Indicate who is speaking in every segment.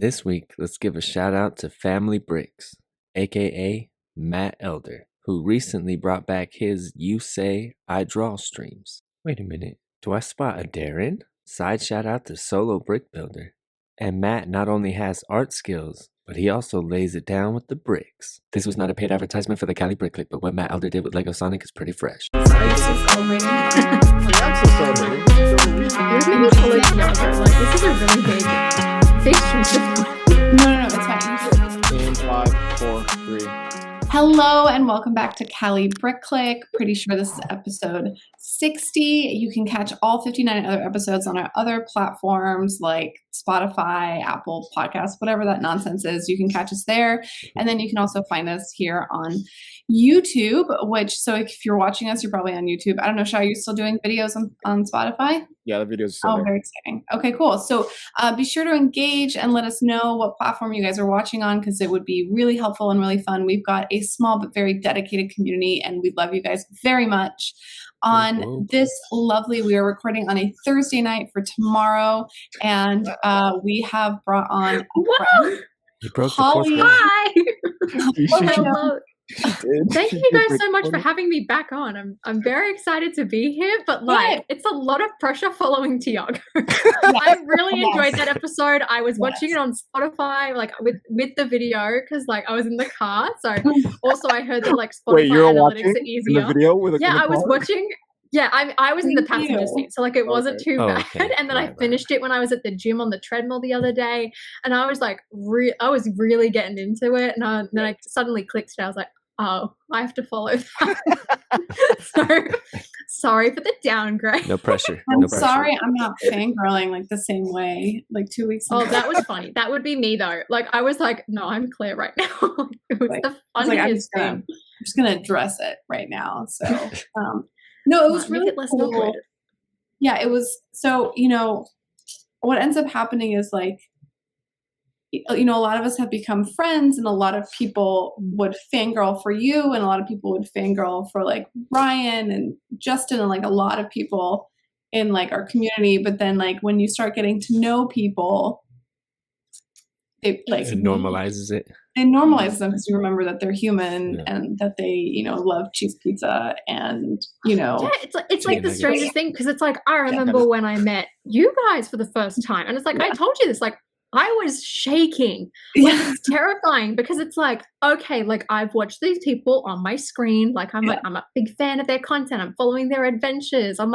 Speaker 1: This week, let's give a shout out to Family Brikx, aka Matt Elder, who recently brought back his You Say, I Draw streams. Wait a minute, do I spot a Darren? Side shout out to Solo Brick Builder. And Matt not only has art skills, but he also lays it down with the bricks. This was not a paid advertisement for the Cali Brick Clique, but what Matt Elder did with Lego Sonic is pretty fresh.
Speaker 2: You're maybe totally younger. Like, this is a really big change. No, it's fine.
Speaker 3: In 5, 4, 3.
Speaker 2: Hello and welcome back to Cali Brick Clique. Pretty sure this is episode 60. You can catch all 59 other episodes on our other platforms like Spotify, Apple Podcasts, whatever that nonsense is. You can catch us there. And then you can also find us here on YouTube, so if you're watching us, you're probably on YouTube. I don't know, Shai, are you still doing videos on Spotify?
Speaker 3: Yeah, the videos are still there.
Speaker 2: Very exciting. Okay, cool. So be sure to engage and let us know what platform you guys are watching on, because it would be really helpful and really fun. We've got a small but very dedicated community, and we love you guys very much. On this lovely, we are recording on a Thursday night for tomorrow, and we have brought on a friend.
Speaker 1: You broke
Speaker 2: Holly.
Speaker 1: the fourth wall.
Speaker 2: Hi.
Speaker 4: Hello. Thank you guys so much for having me back on. I'm very excited to be here, but it's a lot of pressure following Tiago. I really enjoyed that episode. I was watching it on Spotify, with the video, because I was in the car. So also I heard that Spotify
Speaker 3: Wait, you're
Speaker 4: analytics
Speaker 3: watching
Speaker 4: are easier.
Speaker 3: the video with
Speaker 4: I was watching. Yeah, I was in the passenger seat, so it wasn't too bad.
Speaker 1: Okay.
Speaker 4: And then I finished it when I was at the gym on the treadmill the other day, and I was I was really getting into it, and then I suddenly clicked. And I was like, oh, I have to follow that. So sorry for the downgrade.
Speaker 1: No pressure.
Speaker 2: I'm
Speaker 1: No pressure.
Speaker 2: sorry, I'm not fangirling the same way 2 weeks ago.
Speaker 4: Oh, that was funny. That would be me though. I was like, no, I'm clear right now. It was the
Speaker 2: I'm
Speaker 4: funniest thing.
Speaker 2: I'm just gonna address it right now. So no, it was really
Speaker 4: less
Speaker 2: cool.
Speaker 4: awkward.
Speaker 2: Yeah, it was. So what ends up happening is a lot of us have become friends, and a lot of people would fangirl for you, and a lot of people would fangirl for Ryan and Justin, and a lot of people in our community. But then when you start getting to know people, it
Speaker 1: normalizes it.
Speaker 2: It normalizes them, because you remember that they're human and that they love cheese pizza, and
Speaker 4: Yeah, it's the strangest thing, because it's I remember when I met you guys for the first time, and it's I told you this, I was shaking. It's terrifying, because it's okay, I've watched these people on my screen. I'm a big fan of their content. I'm following their adventures. I'm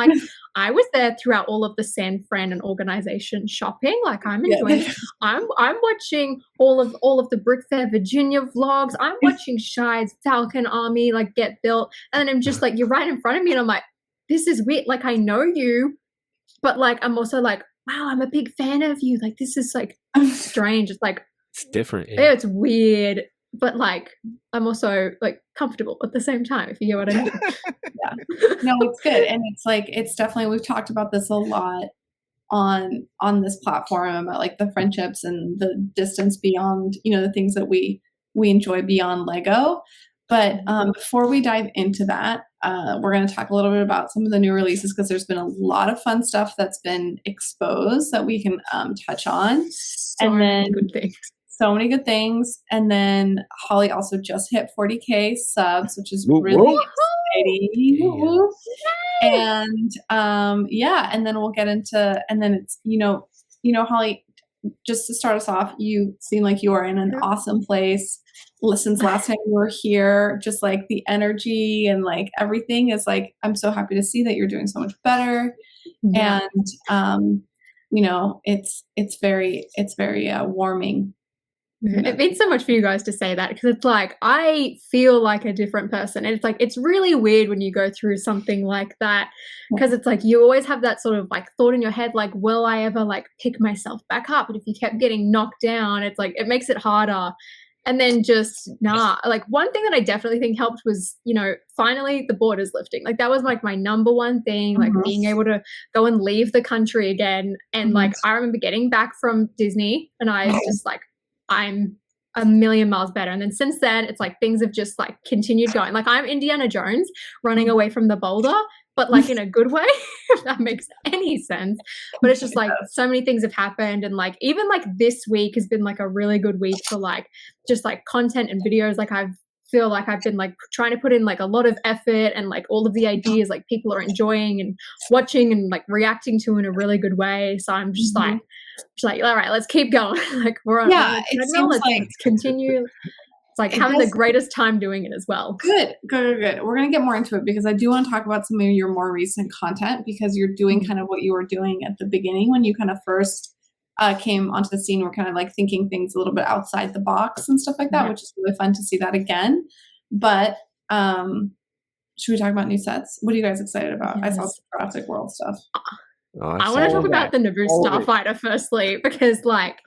Speaker 4: I was there throughout all of the San Fran and organization shopping. I'm enjoying it. I'm watching all of the Brick Fair Virginia vlogs. I'm watching Shai's Falcon Army get built. And then I'm just you're right in front of me, and I'm this is weird. I know you, but I'm also wow, I'm a big fan of you. This is strange. It's
Speaker 1: It's different.
Speaker 4: yeah, it's weird, but I'm also comfortable at the same time, if you get what I mean.
Speaker 2: Yeah. No, it's good. And it's definitely, we've talked about this a lot on this platform about the friendships and the distance beyond, the things that we enjoy beyond Lego. But before we dive into that, we're going to talk a little bit about some of the new releases, because there's been a lot of fun stuff that's been exposed that we can touch on. So many good things. And then Holly also just hit 40K subs, which is really exciting. Yeah. And and then we'll get into, and then it's, Holly, just to start us off, you seem like you are in an awesome place. Since last time you were here, just the energy and everything is I'm so happy to see that you're doing so much better. Yeah. And it's very warming.
Speaker 4: It means so much for you guys to say that, because it's I feel like a different person, and it's it's really weird when you go through something like that, because it's you always have that sort of thought in your head, will I ever pick myself back up? But if you kept getting knocked down, it's it makes it harder. And then just one thing that I definitely think helped was, finally the borders lifting. That was my number one thing, being able to go and leave the country again. And I remember getting back from Disney, and I was just I'm a million miles better. And then since then, it's things have just continued going. I'm Indiana Jones running away from the boulder, but like in a good way, if that makes any sense. But it's just like so many things have happened, and like even like this week has been like a really good week for like just like content and videos. Like I feel like I've been like trying to put in like a lot of effort, and like all of the ideas like people are enjoying and watching and like reacting to in a really good way. So I'm just like all right, let's keep going. Like we're on
Speaker 2: it seems like
Speaker 4: let's continue. It's like having the greatest time doing it as well.
Speaker 2: Good. We're going to get more into it because I do want to talk about some of your more recent content, because you're doing kind of what you were doing at the beginning when you kind of first came onto the scene. We're kind of like thinking things a little bit outside the box and stuff like that, which is really fun to see that again. But should we talk about new sets? What are you guys excited about? Yes. I saw some Jurassic World stuff.
Speaker 4: I want to talk about the Naboo Starfighter firstly, because like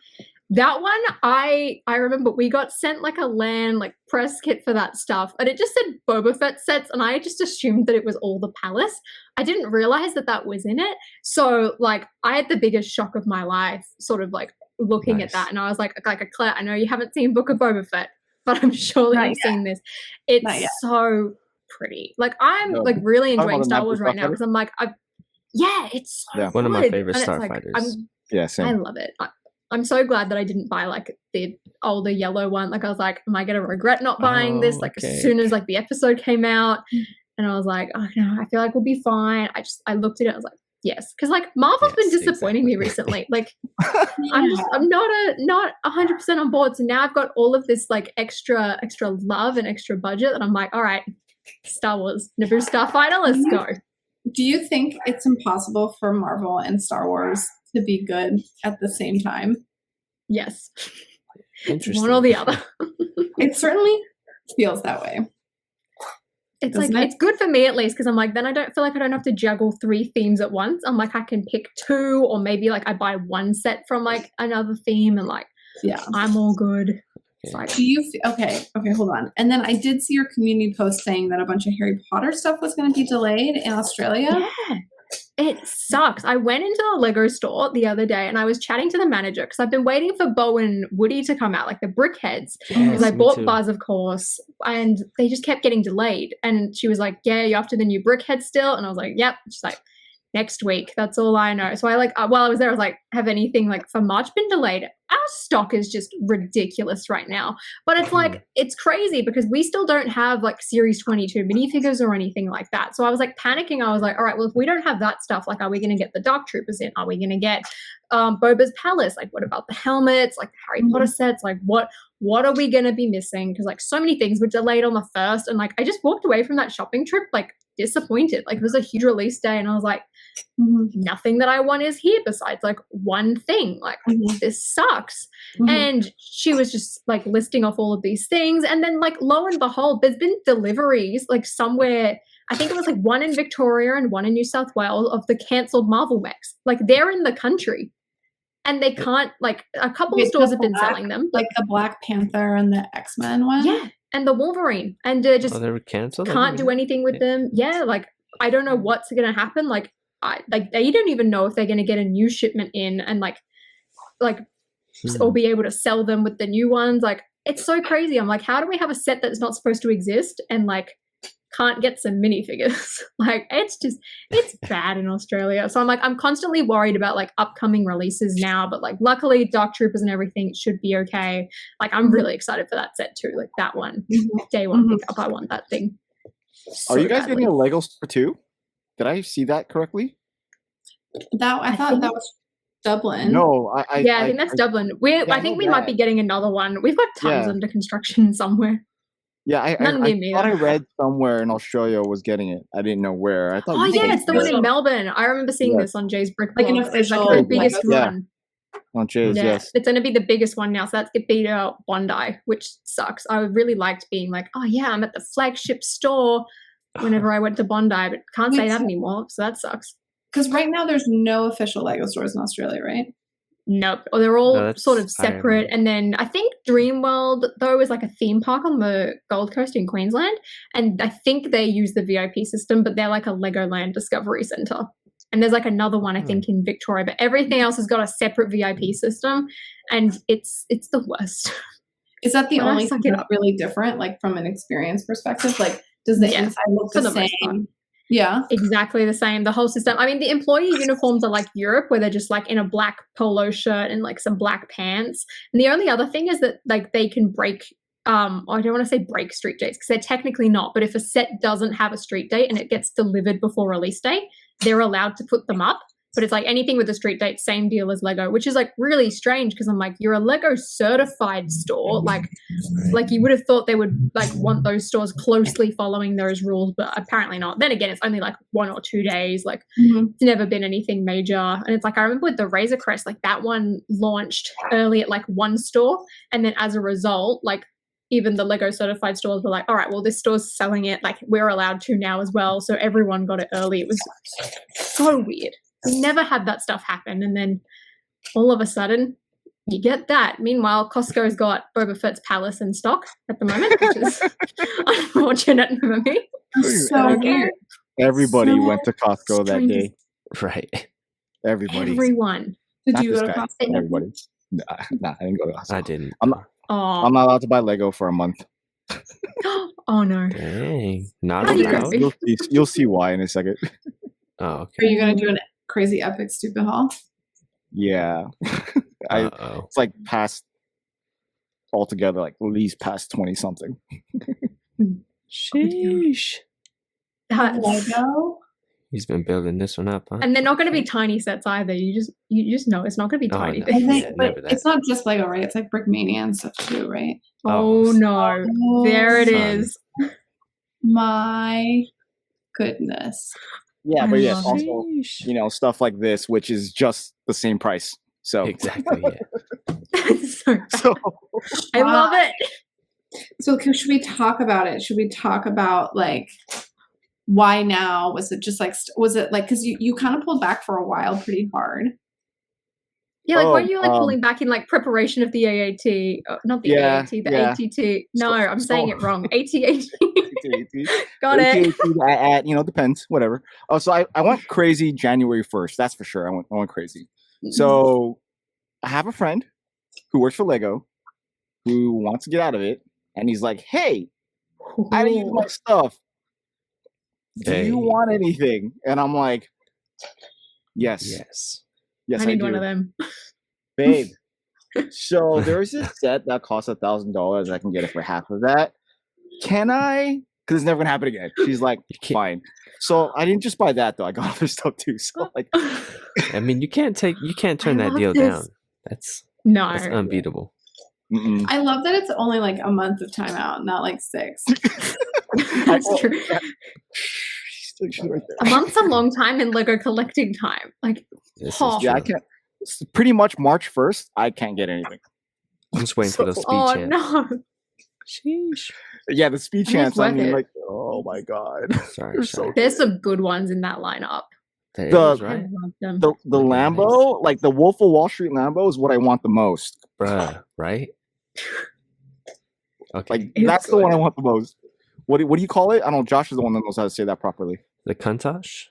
Speaker 4: that one, I remember we got sent like a LAN like press kit for that stuff, and it just said Boba Fett sets, and I just assumed that it was all the palace. I didn't realize that was in it. So like I had the biggest shock of my life, sort of like looking at that, and I was like Claire, I know you haven't seen Book of Boba Fett, but I'm sure that you've seen this. It's so pretty. Like I'm like really enjoying Star Wars right now because I'm like it's so
Speaker 1: one of my favorite starfighters.
Speaker 4: Like, I love it. I'm so glad that I didn't buy like the older yellow one. Like I was like, am I going to regret not buying this? Like as soon as like the episode came out, and I was like, oh no, I feel like we'll be fine. I looked at it. I was like, yes, because like Marvel's been disappointing me recently. Like I'm not 100% on board. So now I've got all of this like extra love and extra budget that I'm like, all right, Star Wars, Naboo Starfighter, let's go.
Speaker 2: Do you think it's impossible for Marvel and Star Wars to be good at the same time?
Speaker 4: Yes.
Speaker 1: Interesting.
Speaker 4: One or the other.
Speaker 2: It certainly feels that way.
Speaker 4: It's like it's good for me at least, because I'm like, then I don't feel like I don't have to juggle 3 themes at once. I'm like, I can pick 2, or maybe like I buy one set from like another theme, and like I'm all good. Like,
Speaker 2: do you okay, hold on. And then I did see your community post saying that a bunch of Harry Potter stuff was going to be delayed in Australia.
Speaker 4: Yeah. It sucks. I went into the Lego store the other day and I was chatting to the manager because I've been waiting for Bo and Woody to come out, like the brick heads, because I bought Buzz, of course, and they just kept getting delayed. And she was like, yeah, you're after the new brick head still? And I was like, yep. She's like, next week. That's all I know. So I like, while I was there, I was like, have anything like for March been delayed? Our stock is just ridiculous right now. But it's like, it's crazy because we still don't have like Series 22 minifigures or anything like that. So I was like panicking. I was like, all right, well, if we don't have that stuff, like, are we going to get the Dark Troopers in? Are we going to get Boba's Palace? Like, what about the helmets? Like Harry Potter sets? Like, what are we going to be missing? Because like so many things were delayed on the first. And like, I just walked away from that shopping trip like disappointed. Like it was a huge release day and I was like, nothing that I want is here besides like one thing. Like this sucks. And she was just like listing off all of these things, and then like lo and behold, there's been deliveries like somewhere, I think it was like one in Victoria and one in New South Wales, of the cancelled Marvel mechs. Like they're in the country and they can't, like a couple of stores have been selling them,
Speaker 2: like the Black Panther and the X-Men one,
Speaker 4: and the Wolverine, and just
Speaker 1: they were canceled.
Speaker 4: Can't do anything with them. Like I don't know what's going to happen. Like they don't even know if they're going to get a new shipment in and like or be able to sell them with the new ones. Like it's so crazy. I'm like, how do we have a set that's not supposed to exist and like can't get some minifigures? Like it's bad in Australia. So I'm like, I'm constantly worried about like upcoming releases now, but like luckily Dark Troopers and everything should be okay. Like I'm really excited for that set too. Like that one, day one pickup. I want that thing.
Speaker 3: Are you guys getting a Lego store too? Did I see that correctly?
Speaker 2: I thought that was Dublin.
Speaker 3: No,
Speaker 4: I think that's Dublin. I think we might be getting another one. We've got tons under construction somewhere.
Speaker 3: Yeah, I thought I read somewhere in Australia was getting it. I didn't know where. I thought.
Speaker 4: It's the one in Melbourne. I remember seeing this on Jay's Brick Blog. It's like the biggest one.
Speaker 3: On Jay's, yes.
Speaker 4: It's going to be the biggest one now, so that's get beat out Bondi, which sucks. I really liked being like, oh yeah, I'm at the flagship store whenever I went to Bondi, but can't say that anymore, so that sucks.
Speaker 2: Because right now there's no official Lego stores in Australia, right?
Speaker 4: Nope. They're all sort of separate. And then I think Dreamworld, though, is like a theme park on the Gold Coast in Queensland. And I think they use the VIP system, but they're like a Legoland Discovery Centre. And there's like another one, I think, in Victoria. But everything else has got a separate VIP system. And it's the worst.
Speaker 2: Is that the only thing that's really different, like from an experience perspective? Like, does the inside look the same? Yeah.
Speaker 4: Exactly the same. The whole system. I mean, the employee uniforms are like Europe, where they're just like in a black polo shirt and like some black pants. And the only other thing is that like they can break, I don't want to say break street dates because they're technically not, but if a set doesn't have a street date and it gets delivered before release date, they're allowed to put them up. But it's like anything with a street date, same deal as Lego, which is like really strange because I'm like, you're a Lego certified store. Like you would have thought they would like want those stores closely following those rules, but apparently not. Then again, it's only like 1 or 2 days. Like it's never been anything major. And it's like, I remember with the Razor Crest, like that one launched early at like one store. And then as a result, like even the Lego certified stores were like, all right, well, this store's selling it. Like we're allowed to now as well. So everyone got it early. It was so weird. We never had that stuff happen. And then all of a sudden, you get that. Meanwhile, Costco's got Boba Fett's palace in stock at the moment, which is unfortunate for me.
Speaker 2: So weird.
Speaker 3: Everybody went to Costco that day.
Speaker 1: Right.
Speaker 3: Everybody.
Speaker 4: Everyone.
Speaker 2: Did you go to Costco?
Speaker 3: Everybody. Nah, I didn't go to Costco.
Speaker 1: I didn't.
Speaker 3: I'm not allowed to buy Lego for a month.
Speaker 4: Oh, no.
Speaker 1: Dang. Not
Speaker 4: How do you
Speaker 1: allowed?
Speaker 4: go?
Speaker 3: You'll see why in a second.
Speaker 1: Oh, okay.
Speaker 2: Are you going to do an crazy epic stupid haul?
Speaker 3: Yeah. It's like past altogether, like at least past 20 something.
Speaker 1: Sheesh.
Speaker 2: Lego?
Speaker 1: He's been building this one up, huh?
Speaker 4: And they're not going to be tiny sets either. You just know it's not going to be tiny
Speaker 1: no.
Speaker 4: things.
Speaker 1: Yeah,
Speaker 2: But
Speaker 1: never that.
Speaker 2: it's not just Lego, right? It's like Brickmania and stuff too, right?
Speaker 4: Oh, no. There it
Speaker 1: son.
Speaker 4: is.
Speaker 2: My goodness.
Speaker 3: Yeah, but yes,
Speaker 4: love
Speaker 3: also, stuff like this, which is just the same price. So
Speaker 1: Exactly, yeah.
Speaker 4: That's so bad.
Speaker 3: so
Speaker 4: I love it.
Speaker 2: So should we talk about it? Should we talk about like why now? Was it just like because you kind of pulled back for a while pretty hard?
Speaker 4: Yeah, like weren't you like pulling back in like preparation of the AAT? Not the AAT, the ATT. No, I'm saying it wrong. ATAT. Got it.
Speaker 3: Depends, whatever. Oh, so I went crazy January 1st. That's for sure. I went crazy. So I have a friend who works for Lego who wants to get out of it, and he's like, "Hey, I didn't use my stuff. Do you want anything?" And I'm like, "Yes,
Speaker 4: I need one of them,
Speaker 3: babe." So there's this set that costs $1,000. I can get it for half of that. Can I? Because it's never gonna happen again. She's like, fine. So I didn't just buy that though. I got other stuff too. So like,
Speaker 1: I mean, you can't turn that deal down. That's unbeatable.
Speaker 3: Mm-mm.
Speaker 2: I love that it's only like a month of timeout, not like 6.
Speaker 4: That's true.
Speaker 3: She's right there.
Speaker 4: A month's a long time in Lego collecting time. Like,
Speaker 3: I can't. Pretty much March 1st, I can't get anything.
Speaker 1: I'm just waiting for those speed champs.
Speaker 4: no.
Speaker 1: Sheesh.
Speaker 3: Yeah, the speed champs. I mean,
Speaker 4: it.
Speaker 3: like, oh my god.
Speaker 1: Sorry.
Speaker 4: There's some good ones in that lineup.
Speaker 1: There is,
Speaker 4: I
Speaker 1: right?
Speaker 4: love them.
Speaker 3: The Lambo, like the Wolf of Wall Street Lambo, is what I want the most.
Speaker 1: Bruh, right? Okay.
Speaker 3: Like that's the one I want the most. What do you call it? I don't know. Josh is the one that knows how to say that properly.
Speaker 1: The Countach?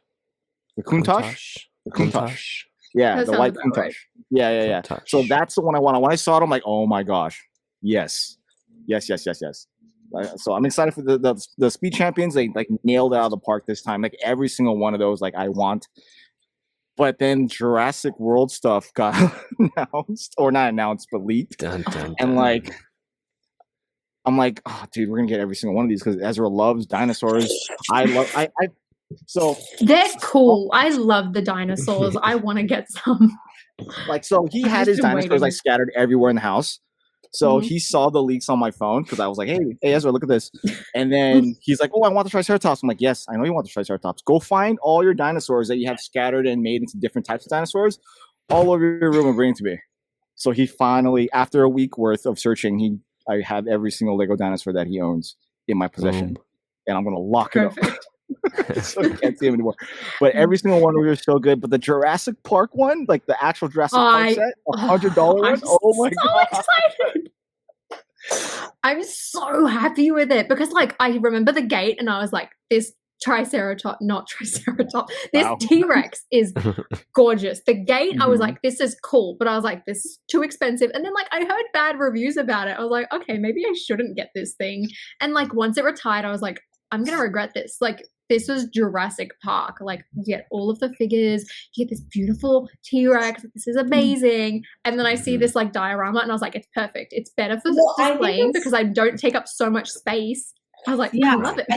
Speaker 3: The Countach? The Countach. Yeah,
Speaker 4: That
Speaker 3: the white
Speaker 4: sounds about
Speaker 3: Countach.
Speaker 4: right.
Speaker 3: Yeah.
Speaker 1: Countach.
Speaker 3: So that's the one I want. When I saw it, I'm like, oh my gosh, yes. So I'm excited for the Speed Champions. They like nailed it out of the park this time. Like every single one of those, like I want. But then Jurassic World stuff got announced, or not announced, but leaked.
Speaker 1: Dun, dun, dun.
Speaker 3: And like, I'm like, oh, dude, we're gonna get every single one of these because Ezra loves dinosaurs. So
Speaker 4: they're cool. I love the dinosaurs. I want to get some.
Speaker 3: Like, so he
Speaker 4: I've
Speaker 3: had
Speaker 4: just
Speaker 3: his
Speaker 4: been
Speaker 3: dinosaurs
Speaker 4: waiting.
Speaker 3: like scattered everywhere in the house. So he saw the leaks on my phone because I was like, hey Ezra, look at this. And then he's like, oh, I want the Triceratops. I'm like, yes, I know you want the Triceratops. Go find all your dinosaurs that you have scattered and made into different types of dinosaurs all over your room and bring it to me. So he finally, after a week worth of searching, I have every single Lego dinosaur that he owns in my possession. And I'm going to lock it up. So I can't see him anymore. But every single one of them is so good. But the Jurassic Park one, like the actual Jurassic Park set, $100 one, oh my god!
Speaker 4: Excited. I'm so happy with it because, like, I remember the gate and I was like, this this T-Rex is gorgeous. The gate, I was like, this is cool, but I was like, this is too expensive. And then, like, I heard bad reviews about it. I was like, okay, maybe I shouldn't get this thing. And like, once it retired, I was like, I'm gonna regret this. Like, this was Jurassic Park. Like, you get all of the figures, you get this beautiful T-Rex. This is amazing. And then I see this like diorama, and I was like, it's perfect. It's better for displaying because I don't take up so much space. I was like, I love it.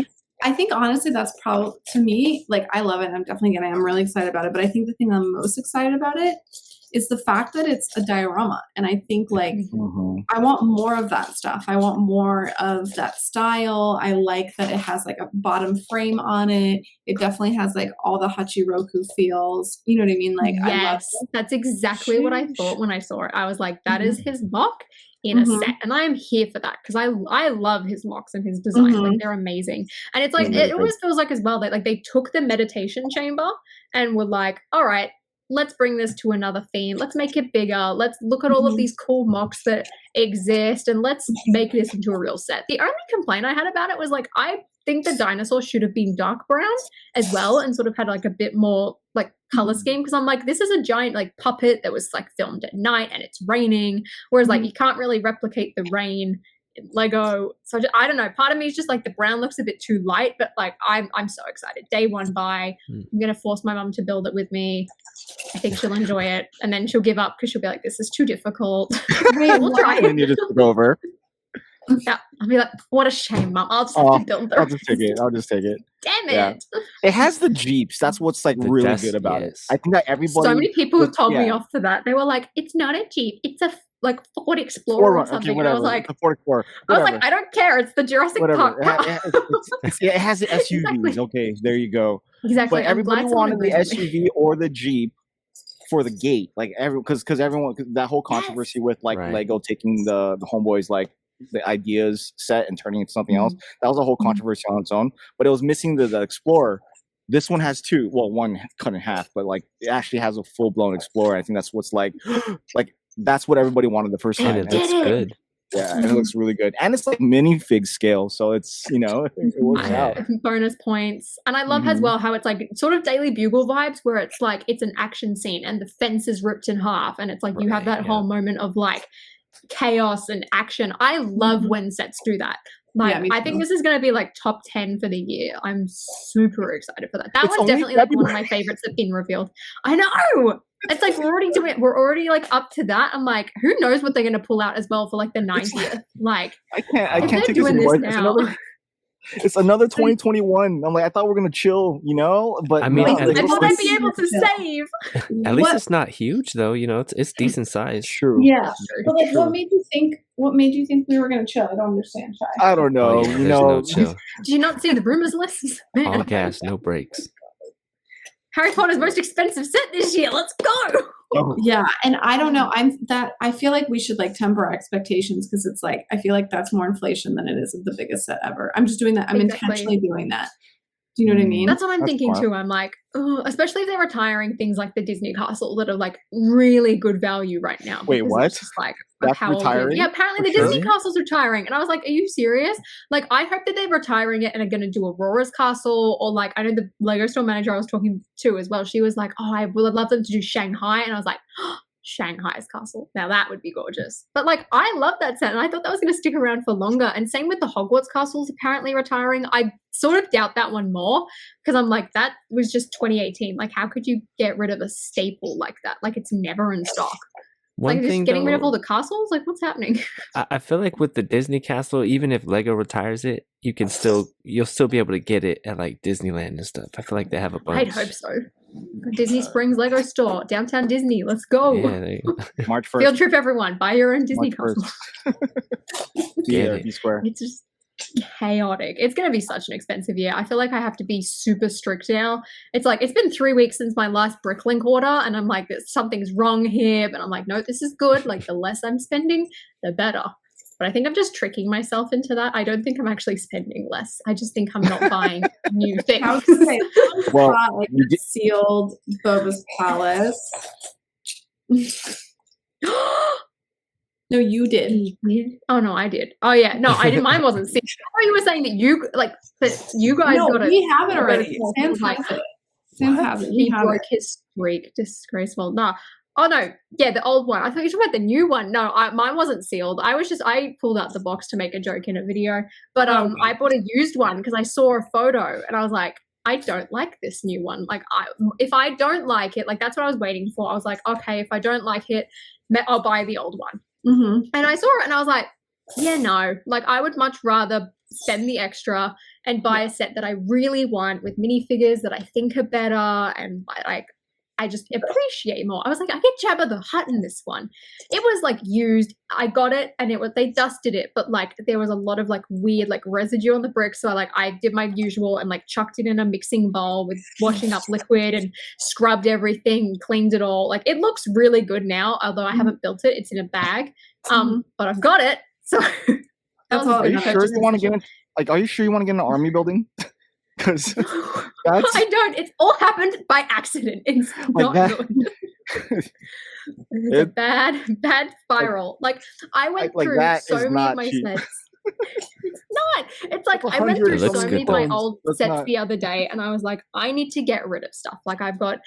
Speaker 2: I think honestly, that's probably, to me, like, I love it. I'm definitely I'm really excited about it. But I think the thing I'm most excited about it is the fact that it's a diorama. And I think like, I want more of that stuff. I want more of that style. I like that it has like a bottom frame on it. It definitely has like all the Hachiroku feels. You know what I mean? Like,
Speaker 4: yes,
Speaker 2: I love it.
Speaker 4: That's exactly what I thought when I saw it. I was like, that is his mock in a set, and I am here for that because I love his mocks and his designs. Like, they're amazing. And it's like, it always feels like as well that like they took the meditation chamber and were like, all right, let's bring this to another theme. Let's make it bigger. Let's look at all of these cool mocks that exist and let's make this into a real set. The only complaint I had about it was like, I think the dinosaur should have been dark brown as well and sort of had like a bit more like color scheme, because I'm like, this is a giant like puppet that was like filmed at night and it's raining, whereas like you can't really replicate the rain in Lego. So I don't know, part of me is just like the brown looks a bit too light, but like I'm so excited. Day one buy. I'm gonna force my mum to build it with me. I think she'll enjoy it, and then she'll give up because she'll be like, this is too difficult. We'll try
Speaker 3: And then you just go over.
Speaker 4: Yeah, I'll be like, what a shame, Mum. I'll just have to build
Speaker 3: I'll just take it.
Speaker 4: Damn it.
Speaker 3: Yeah. It has the Jeeps. That's what's like really good about it. I think that everybody.
Speaker 4: So many people have told me off for that. They were like, it's not a Jeep. It's a like Ford Explorer or something.
Speaker 3: Okay, whatever.
Speaker 4: And I was like,
Speaker 3: the Ford Explorer.
Speaker 4: I was like, I don't care. It's the Jurassic Park.
Speaker 3: It has the SUVs.
Speaker 4: Exactly.
Speaker 3: Okay, there you go.
Speaker 4: Exactly.
Speaker 3: But everybody wanted the SUV or the Jeep for the gate, like because everyone, that whole controversy with like Lego taking the homeboys like the ideas set and turning it into something else. That was a whole controversy on its own. But it was missing the Explorer. This one has two. Well, one cut in half, but like it actually has a full blown Explorer. I think that's what's like that's what everybody wanted the first time.
Speaker 1: And it looks good.
Speaker 3: Yeah, and it looks really good. And it's like minifig scale, so it's, it works out.
Speaker 4: Bonus points. And I love as well how it's like sort of Daily Bugle vibes, where it's like it's an action scene and the fence is ripped in half, and it's like you have that whole moment of like chaos and action. I love when sets do that. Like, I think this is going to be like top 10 for the year. I'm super excited for that. That one's definitely like one of my favorites that's been revealed. I know. It's like we're already doing it. We're already like up to that. I'm like, who knows what they're going to pull out as well for like the 90th? Like,
Speaker 3: I can't take this anymore. It's another 2021. I'm like, I thought we were gonna chill, but
Speaker 1: I mean,
Speaker 4: I thought I'd be able to save.
Speaker 1: At least it's not huge, though. It's decent size.
Speaker 3: True.
Speaker 2: Yeah. But like, what made you think we were gonna chill? I don't understand, Shy.
Speaker 3: I don't know.
Speaker 1: No chill.
Speaker 4: Did you not see the rumors list?
Speaker 1: All gas, no brakes.
Speaker 4: Harry Potter's most expensive set this year. Let's go.
Speaker 3: Oh.
Speaker 2: Yeah, and I don't know. I feel like we should like temper our expectations, because it's like I feel like that's more inflation than it is of the biggest set ever. I'm just doing that. I'm intentionally doing that. Do you know what I mean?
Speaker 4: That's what I'm thinking too. I'm like, especially if they're retiring things like the Disney Castle that are like really good value right now.
Speaker 3: Wait, what?
Speaker 4: It's just like
Speaker 3: that's retiring?
Speaker 4: Yeah, apparently the Disney Castle's retiring. And I was like, are you serious? Like, I hope that they're retiring it and are going to do Aurora's Castle, or like, I know the Lego store manager I was talking to as well, she was like, oh, I would love them to do Shanghai. And I was like, Shanghai's castle. Now that would be gorgeous. But like, I love that set, and I thought that was going to stick around for longer. And same with the Hogwarts castles apparently retiring. I sort of doubt that one more, because I'm like, that was just 2018. Like, how could you get rid of a staple like that? Like, it's never in stock. Like, just getting rid of all the castles? Like, what's happening?
Speaker 1: I feel like with the Disney castle, even if Lego retires it, you'll still be able to get it at like Disneyland and stuff. I feel like they have a bunch.
Speaker 4: I'd hope so. Disney Springs Lego store, downtown Disney. Let's go.
Speaker 1: Yeah, there you go.
Speaker 3: March 1st.
Speaker 4: Field trip, everyone. Buy your own Disney castle.
Speaker 3: Be square.
Speaker 4: It's just chaotic. It's going to be such an expensive year. I feel like I have to be super strict now. It's like, it's been 3 weeks since my last Bricklink order, and I'm like, something's wrong here. But I'm like, no, this is good. Like, the less I'm spending, the better. But I think I'm just tricking myself into that. I don't think I'm actually spending less. I just think I'm not buying new things.
Speaker 2: I was gonna say, well, like sealed Boba's Palace. No, you did.
Speaker 4: Oh no, I did. Oh yeah, no, I didn't. Mine wasn't sealed. I thought you were saying that you guys got it.
Speaker 2: We have it already. Sam has it. Sam has it.
Speaker 4: He broke his streak. Disgraceful. Nah. Oh no, yeah, the old one. I thought you were talking about the new one. No, mine wasn't sealed. I pulled out the box to make a joke in a video, but I bought a used one because I saw a photo and I was like, I don't like this new one. Like, if I don't like it, like that's what I was waiting for. I was like, okay, if I don't like it, I'll buy the old one.
Speaker 2: Mm-hmm.
Speaker 4: And I saw it and I was like, yeah, no, like I would much rather spend the extra and buy a set that I really want with minifigures that I think are better, and like I just appreciate more. I was like, I get Jabba the Hutt in this one. It was like used. I got it and they dusted it, but like there was a lot of like weird like residue on the brick. So I did my usual and like chucked it in a mixing bowl with washing up liquid and scrubbed everything, cleaned it all. Like it looks really good now, although I haven't built it. It's in a bag. But I've got it. So
Speaker 2: That's all.
Speaker 3: Are you sure you want to get in? Like, are you sure you want to get in an army building? Because that's
Speaker 4: I don't. It's all happened by accident. It's
Speaker 3: like
Speaker 4: not
Speaker 3: that.
Speaker 4: good. It's a bad spiral. Like I went
Speaker 3: like
Speaker 4: through
Speaker 3: that
Speaker 4: so
Speaker 3: is
Speaker 4: many
Speaker 3: not
Speaker 4: of my
Speaker 3: cheap.
Speaker 4: sets. It's not. It's like
Speaker 3: Like
Speaker 4: I went
Speaker 3: 100
Speaker 4: through
Speaker 1: It looks
Speaker 4: so
Speaker 1: good
Speaker 4: many of my
Speaker 1: though.
Speaker 4: old
Speaker 3: That's
Speaker 4: sets
Speaker 3: not-
Speaker 4: the other day, and I was like, I need to get rid of stuff. Like I've got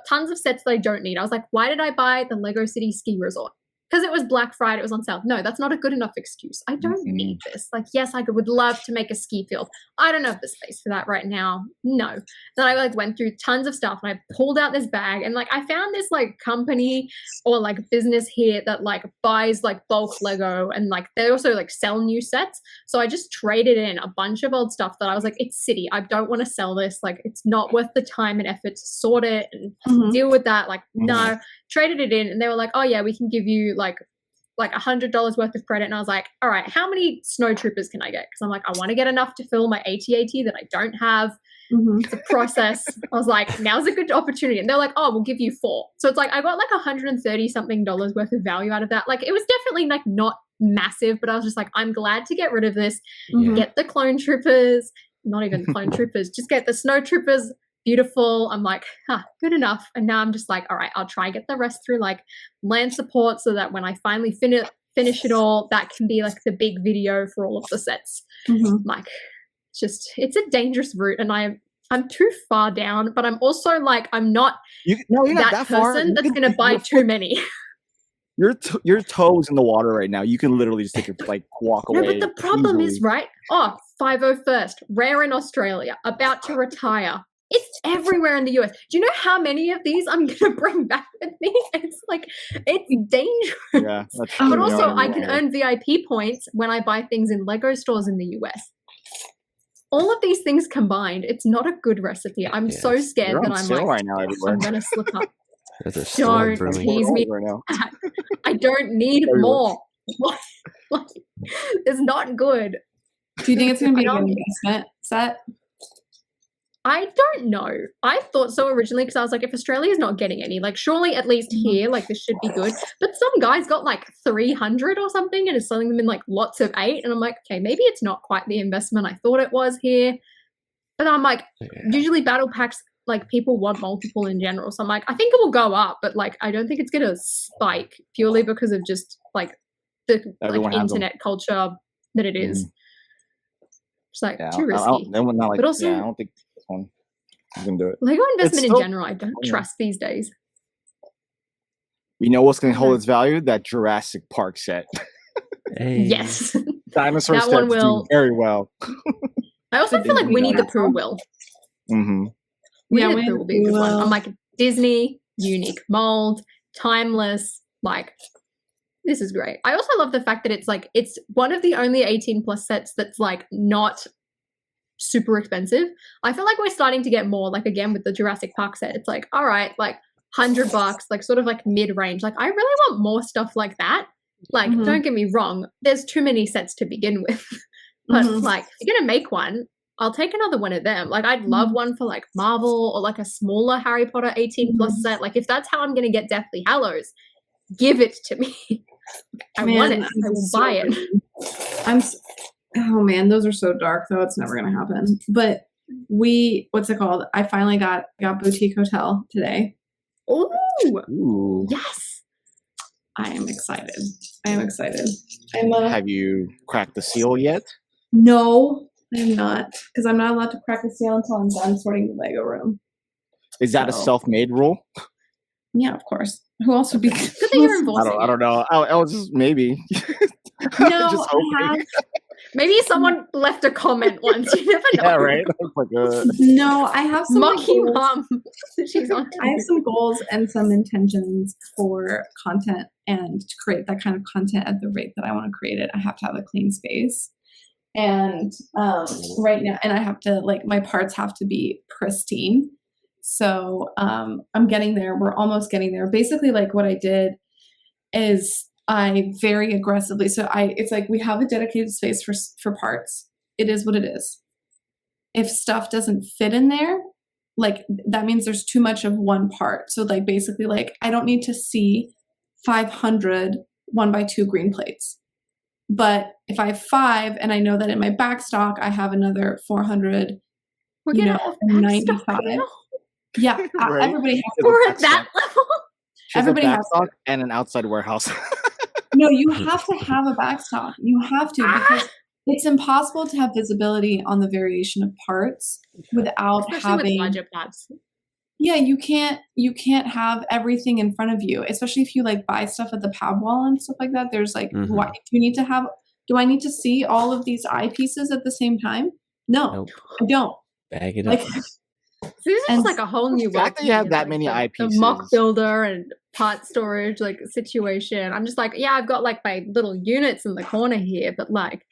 Speaker 4: tons of sets that I don't need. I was like, why did I buy the Lego City Ski Resort? Because it was Black Friday, it was on sale. No, that's not a good enough excuse. I don't need this. Like, yes, I would love to make a ski field. I don't have the space for that right now. No. Then I like went through tons of stuff and I pulled out this bag and like I found this like company or like business here that like buys like bulk Lego and like they also like sell new sets. So I just traded in a bunch of old stuff that I was like, it's city. I don't want to sell this. Like, it's not worth the time and effort to sort it and deal with that. Like, no. Traded it in and they were like, oh yeah, we can give you like $100 worth of credit. And I was like, all right, how many snow troopers can I get? Because I'm like, I want to get enough to fill my AT-AT that I don't have. It's a process. I was like, now's a good opportunity. And they're like, oh, we'll give you 4. So it's like I got like $130 something worth of value out of that. Like it was definitely like not massive, but I was just like, I'm glad to get rid of this. Get the clone troopers, not even clone troopers, just get the snow troopers. Beautiful. I'm like, good enough. And now I'm just like, all right, I'll try and get the rest through like land support so that when I finally finish it all, that can be like the big video for all of the sets. Like, it's a dangerous route, and I'm too far down. But I'm also like, I'm not
Speaker 3: you're not that far.
Speaker 4: person that's going to buy too many.
Speaker 3: Your toes in the water right now. You can literally just take it like walk away.
Speaker 4: No, but the problem is,
Speaker 3: easily.
Speaker 4: right? 501st, rare in Australia, about to retire. It's everywhere in the US. Do you know how many of these I'm going to bring back with me? It's like, it's dangerous.
Speaker 3: Yeah, that's true.
Speaker 4: But also, I
Speaker 3: know.
Speaker 4: can earn VIP points when I buy things in Lego stores in the US. All of these things combined, it's not a good recipe. I'm so scared
Speaker 3: You're
Speaker 4: that
Speaker 3: on
Speaker 4: I'm
Speaker 3: sale
Speaker 4: like,
Speaker 3: right now everywhere.
Speaker 4: I'm going to slip up.
Speaker 1: There's a storm
Speaker 4: Don't
Speaker 1: brewing.
Speaker 4: tease me.
Speaker 3: Right now.
Speaker 4: I don't need
Speaker 3: Very
Speaker 4: more. Like, it's not good.
Speaker 2: Do you think it's going to be
Speaker 4: I
Speaker 2: an
Speaker 4: don't-
Speaker 2: investment set?
Speaker 4: I don't know. I thought so originally because I was like, if Australia's not getting any, like surely at least here, like this should be good. But some guy's got like 300 or something and is selling them in like lots of 8. And I'm like, okay, maybe it's not quite the investment I thought it was here. But I'm like, usually battle packs, like people want multiple in general. So I'm like, I think it will go up, but like, I don't think it's going to spike purely because of just like the
Speaker 3: Everyone
Speaker 4: like
Speaker 3: has them.
Speaker 4: internet culture that it is. It's like
Speaker 3: Yeah,
Speaker 4: too risky.
Speaker 3: I
Speaker 4: But also-
Speaker 3: don't think this one is gonna do it.
Speaker 4: Lego investment in
Speaker 3: still-
Speaker 4: general, I don't trust these days.
Speaker 3: You know what's gonna hold its value? That Jurassic Park set.
Speaker 1: Hey.
Speaker 4: Yes.
Speaker 3: Dinosaur
Speaker 4: That one
Speaker 3: sets
Speaker 4: will-
Speaker 3: do very well.
Speaker 4: I also feel like Winnie the Pooh will.
Speaker 3: Mm-hmm.
Speaker 2: Yeah,
Speaker 4: Winnie the Pooh will be a good one.
Speaker 2: will.
Speaker 4: I'm like, Disney, unique mold, timeless, like, this is great. I also love the fact that it's like, it's one of the only 18 plus sets that's like not super expensive. I feel like we're starting to get more, like again with the Jurassic Park set, it's like, all right, like $100, like sort of like mid-range. Like I really want more stuff like that. Like, don't get me wrong, there's too many sets to begin with. But like, if you're gonna make one, I'll take another one of them. Like I'd love one for like Marvel or like a smaller Harry Potter 18 plus set. Like if that's how I'm gonna get Deathly Hallows, give it to me. I want it. I will buy it.
Speaker 2: Oh man, those are so dark though. It's never gonna happen. But what's it called? I finally got Boutique Hotel today.
Speaker 3: Ooh.
Speaker 4: Yes.
Speaker 2: I am excited.
Speaker 3: Have you cracked the seal yet?
Speaker 2: No, I'm not, because I'm not allowed to crack the seal until I'm done sorting the Lego room.
Speaker 3: Is that a
Speaker 2: So-
Speaker 3: self-made rule?
Speaker 2: Yeah, of course. Who else would be?
Speaker 4: Good that you're enforcing
Speaker 3: I don't know. I was just maybe.
Speaker 2: No,
Speaker 3: Just hoping.
Speaker 4: Maybe someone left a comment once. You never know.
Speaker 3: Yeah, right.
Speaker 2: No, I have some
Speaker 4: Monkey
Speaker 2: goals.
Speaker 4: mom. She's on.
Speaker 2: I have some goals and some intentions for content, and to create that kind of content at the rate that I want to create it, I have to have a clean space. And right now, and I have to, like, my parts have to be pristine. So I'm getting there. We're almost getting there. Basically, like, what I did is I very aggressively, it's like we have a dedicated space for parts. It is what it is. If stuff doesn't fit in there, like, that means there's too much of one part. So, like, basically, like, I don't need to see 500 1x2 green plates. But if I have 5 and I know that in my back stock I have another 400,
Speaker 4: We're getting off back
Speaker 2: 95.
Speaker 4: stock now.
Speaker 2: Yeah,
Speaker 3: Right.
Speaker 2: everybody has
Speaker 4: We're at that level.
Speaker 2: Everybody has
Speaker 3: stock and an outside warehouse.
Speaker 2: No, you have to have a back stock. You have to, because it's impossible to have visibility on the variation of parts without
Speaker 4: Especially
Speaker 2: having
Speaker 4: with larger parts.
Speaker 2: Yeah, you can't have everything in front of you, especially if you, like, buy stuff at the pad wall and stuff like that. There's like, why do I need to see all of these eyepieces at the same time? No,
Speaker 1: Nope.
Speaker 2: I don't.
Speaker 1: Bag it
Speaker 2: Like,
Speaker 1: up.
Speaker 4: So this is just like a whole new
Speaker 3: The fact that you have that many
Speaker 4: the
Speaker 3: eyepieces.
Speaker 4: mock builder and part storage like situation. I'm just like, yeah, I've got like my little units in the corner here, but like,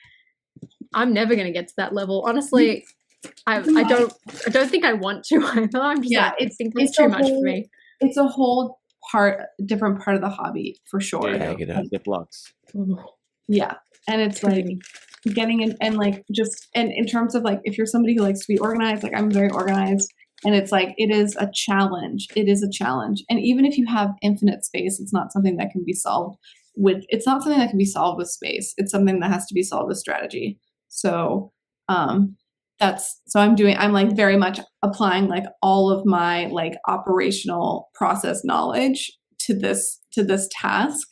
Speaker 4: I'm never gonna get to that level. Honestly, I don't think I want to either. I'm just like, I think it's too much for me.
Speaker 2: It's a whole different part of the hobby for sure.
Speaker 3: Yeah,
Speaker 1: Bag it up.
Speaker 3: Ziplocs.
Speaker 2: Yeah, and it's like getting in, and like just, and in terms of like, if you're somebody who likes to be organized, like, I'm very organized, and it's like, it is a challenge. It is a challenge. And even if you have infinite space, it's not something that can be solved with space. It's something that has to be solved with strategy. So I'm like very much applying like all of my like operational process knowledge to this task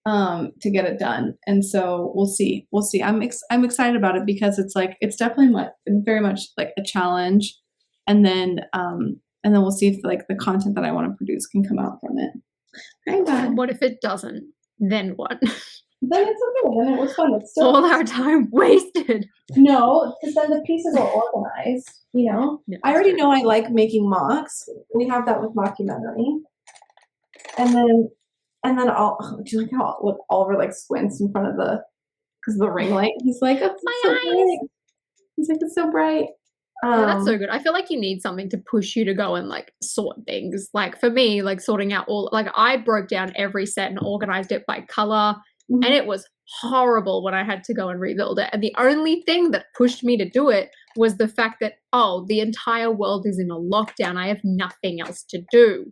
Speaker 2: to get it done. And so we'll see. I'm excited about it because it's like, it's definitely very much like a challenge. And then we'll see if like the content that I want to produce can come out from it.
Speaker 4: And what if it doesn't? Then what?
Speaker 2: Then it's okay. Then it was fun. It's still
Speaker 4: all our time wasted.
Speaker 2: No, because then the pieces are organized. You know,
Speaker 4: Yeah,
Speaker 2: I already know I like making mocks. We have that with Mockumentary. And then do you like how Oliver like squints in front of because of the ring light? He's like, it's
Speaker 4: My
Speaker 2: so
Speaker 4: eyes.
Speaker 2: bright. He's like, it's so bright.
Speaker 4: Yeah, that's so good. I feel like you need something to push you to go and like sort things. Like for me, like sorting out I broke down every set and organized it by color.
Speaker 2: Mhm.
Speaker 4: And it was horrible when I had to go and rebuild it. And the only thing that pushed me to do it was the fact that, the entire world is in a lockdown. I have nothing else to do.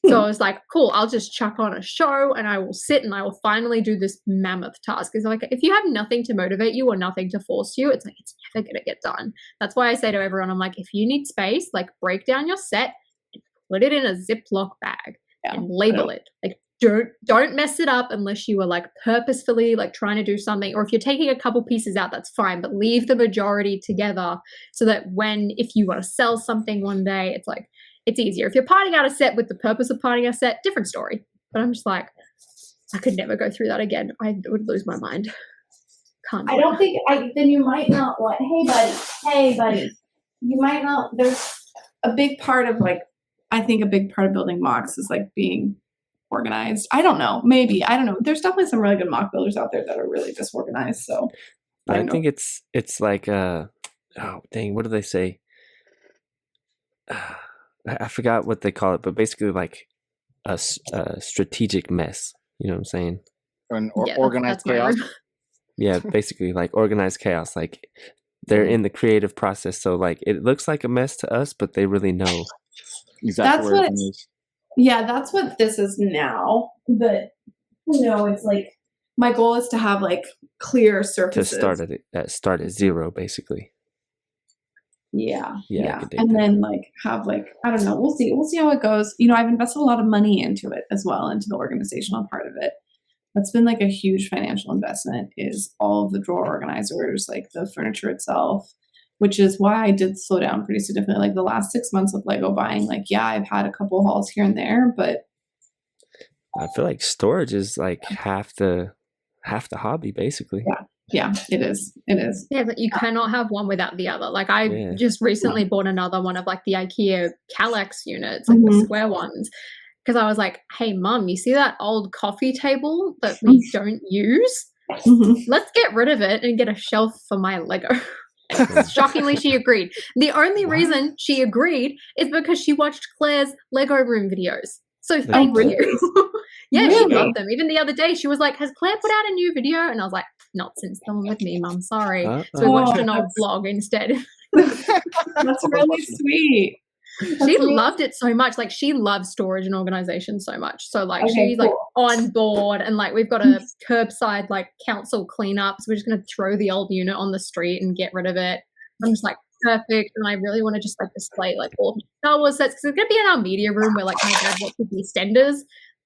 Speaker 4: So I was like, cool, I'll just chuck on a show and I will sit and I will finally do this mammoth task. It's like, if you have nothing to motivate you or nothing to force you, it's like, it's never going to get done. That's why I say to everyone, I'm like, if you need space, like break down your set and put it in a Ziploc bag and label it. Like, don't mess it up unless you are like purposefully like trying to do something, or if you're taking a couple pieces out, that's fine, but leave the majority together so that if you want to sell something one day, it's like, it's easier. If you're parting out a set with the purpose of parting out a set, different story. But I'm just like, I could never go through that again. I would lose my mind. Can't do
Speaker 2: I don't think then you might not want, hey buddy, you might not, there's a big part of like, I think a big part of building mocks is like being organized. I don't know. Maybe. I don't know. There's definitely some really good mock builders out there that are really disorganized. So
Speaker 1: I think it's like what do they say? I forgot what they call it, but basically like a strategic mess. You know what I'm saying?
Speaker 3: An organized chaos.
Speaker 1: Yeah, basically like organized chaos. Like they're in the creative process, so like it looks like a mess to us, but they really know
Speaker 3: exactly where it is.
Speaker 2: Yeah, that's what this is now. But it's like my goal is to have like clear surfaces.
Speaker 1: To start at zero, basically.
Speaker 2: Yeah.
Speaker 1: And
Speaker 2: then like have like, I don't know, we'll see how it goes. I've invested a lot of money into it as well, into the organizational part of it. That's been like a huge financial investment, is all of the drawer organizers, like the furniture itself, which is why I did slow down pretty significantly. Like the last 6 months of Lego buying, like, yeah, I've had a couple hauls here and there, but
Speaker 1: I feel like storage is like half the hobby, basically.
Speaker 2: Yeah. Yeah, it is. It is.
Speaker 4: Yeah, but you cannot have one without the other. Like I just recently bought another one of like the IKEA Calex units, like the square ones. Because I was like, hey, Mum, you see that old coffee table that we don't use? Let's get rid of it and get a shelf for my Lego. Shockingly, she agreed. The only reason she agreed is because she watched Claire's Lego room videos. So thank you. Yeah, she loved them. Even the other day, she was like, has Claire put out a new video? And I was like, not since the one with me, Mum. Sorry. So we watched an old vlog instead.
Speaker 2: That's really sweet.
Speaker 4: She loved it so much. Like she loves storage and organization so much. So like she's like on board, and like we've got a curbside like council cleanup. So we're just gonna throw the old unit on the street and get rid of it. I'm just like perfect, and I really want to just like display like all Star Wars sets because it's gonna be in our media room where like my dad watches EastEnders.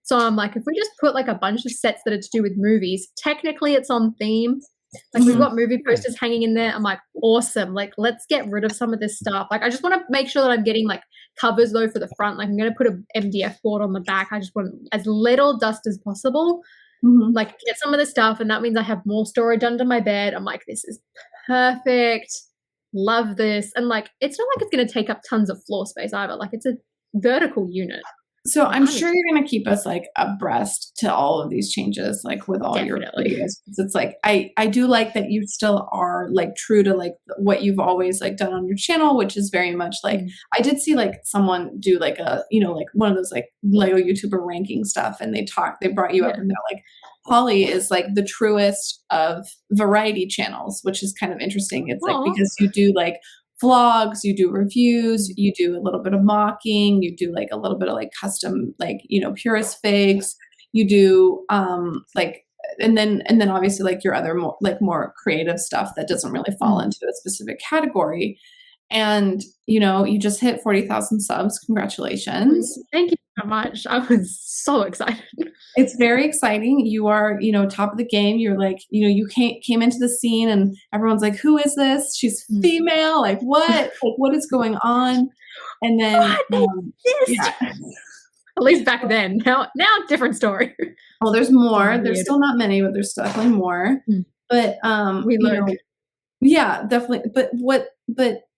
Speaker 4: So I'm like, if we just put like a bunch of sets that are to do with movies, technically it's on theme. Like we've got movie posters hanging in there. I'm like, awesome. Like, let's get rid of some of this stuff. Like, I just want to make sure that I'm getting like covers though for the front. Like I'm going to put a MDF board on the back. I just want as little dust as possible. Like get some of the stuff. And that means I have more storage under my bed. I'm like, this is perfect. Love this. And like, it's not like it's going to take up tons of floor space either. Like it's a vertical unit.
Speaker 2: So I'm sure you're going to keep us like abreast to all of these changes, like with all your videos. It's like, I do like that you still are like true to like what you've always like done on your channel, which is very much like, I did see like someone do like a, you know, like one of those like Lego YouTuber ranking stuff. And they brought you up and they're like, Holly is like the truest of variety channels, which is kind of interesting. It's like, because you do like vlogs, you do reviews, you do a little bit of mocking, you do like a little bit of like custom, like, you know, purist figs, you do like, and then obviously like your other more creative stuff that doesn't really fall into a specific category. And, you know, you just hit 40,000 subs. Congratulations.
Speaker 4: Thank you so much. I was so excited.
Speaker 2: It's very exciting. You are, you know, top of the game. You're like, you know, you came into the scene and everyone's like, who is this? She's female. Like what? Like what is going on? And then,
Speaker 4: at least back then. Now different story.
Speaker 2: Well, there's more. There's still not many, but there's definitely more. But
Speaker 4: we learned.
Speaker 2: Yeah, definitely. But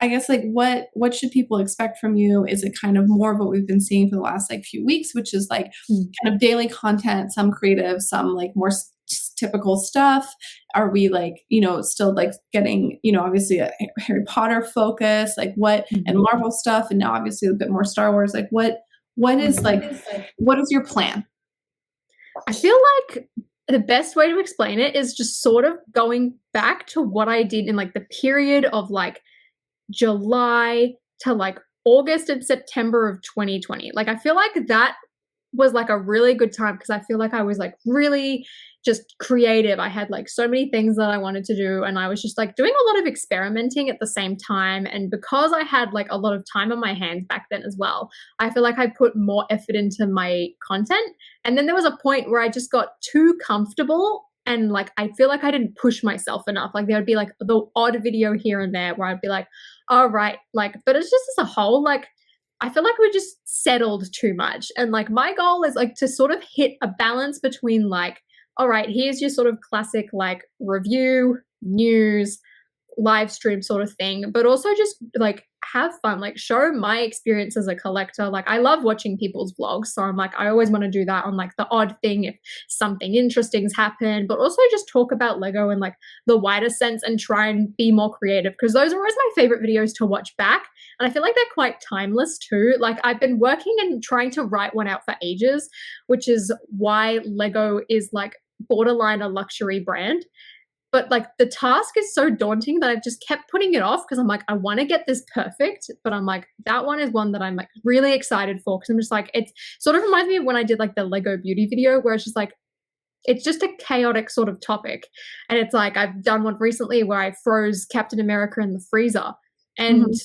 Speaker 2: I guess like what should people expect from you? Is it kind of more of what we've been seeing for the last like few weeks, which is like kind of daily content, some creative, some like more typical stuff? Are we like, you know, still like getting, you know, obviously a Harry Potter focus, like what, and Marvel stuff, and now obviously a bit more Star Wars, like what is like, what is your plan?
Speaker 4: I feel like the best way to explain it is just sort of going back to what I did in like the period of like July to like August and September of 2020. Like, I feel like that was like a really good time because I feel like I was like really just creative. I had like so many things that I wanted to do, and I was just like doing a lot of experimenting at the same time. And because I had like a lot of time on my hands back then as well, I feel like I put more effort into my content. And then there was a point where I just got too comfortable, and like I feel like I didn't push myself enough. Like there would be like the odd video here and there where I'd be like, all right, like, but it's just as a whole, like I feel like we just settled too much. And like my goal is like to sort of hit a balance between like, all right, here's your sort of classic like review, news, live stream sort of thing, but also just like have fun, like show my experience as a collector. Like I love watching people's vlogs, so I'm like, I always want to do that on like the odd thing if something interesting's happened, but also just talk about Lego in like the wider sense and try and be more creative, because those are always my favorite videos to watch back. And I feel like they're quite timeless too. Like I've been working and trying to write one out for ages, which is why Lego is like borderline a luxury brand. But like the task is so daunting that I've just kept putting it off because I'm like, I want to get this perfect. But I'm like, that one is one that I'm like really excited for, because I'm just like, it sort of reminds me of when I did like the Lego beauty video, where it's just like, it's just a chaotic sort of topic. And it's like, I've done one recently where I froze Captain America in the freezer. And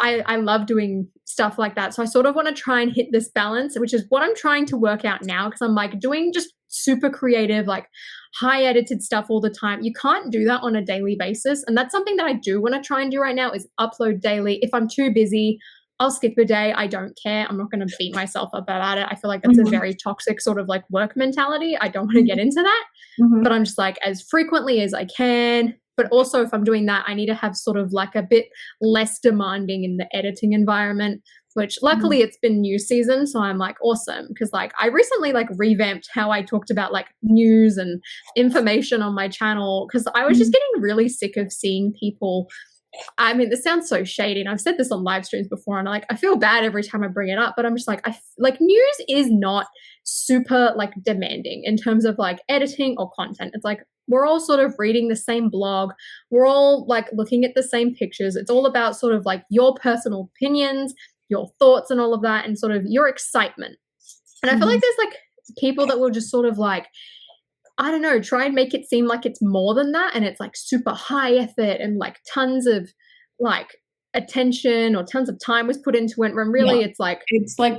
Speaker 4: I love doing stuff like that. So I sort of want to try and hit this balance, which is what I'm trying to work out now, because I'm like doing just super creative, like high edited stuff all the time. You can't do that on a daily basis. And that's something that I do want to try and do right now, is upload daily. If I'm too busy, I'll skip a day. I don't care. I'm not going to beat myself up about it. I feel like that's a very toxic sort of like work mentality. I don't want to get into that, but I'm just like as frequently as I can. But also if I'm doing that, I need to have sort of like a bit less demanding in the editing environment, which luckily it's been news season. So I'm like, awesome. Because like I recently like revamped how I talked about like news and information on my channel, because I was just getting really sick of seeing people. I mean, this sounds so shady, and I've said this on live streams before, and like I feel bad every time I bring it up, but I'm just like, like news is not super like demanding in terms of like editing or content. It's like we're all sort of reading the same blog, we're all like looking at the same pictures. It's all about sort of like your personal opinions, your thoughts and all of that, and sort of your excitement. And I feel like there's like people that will just sort of like, I don't know, try and make it seem like it's more than that, and it's like super high effort and like tons of like attention or tons of time was put into it, when really it's like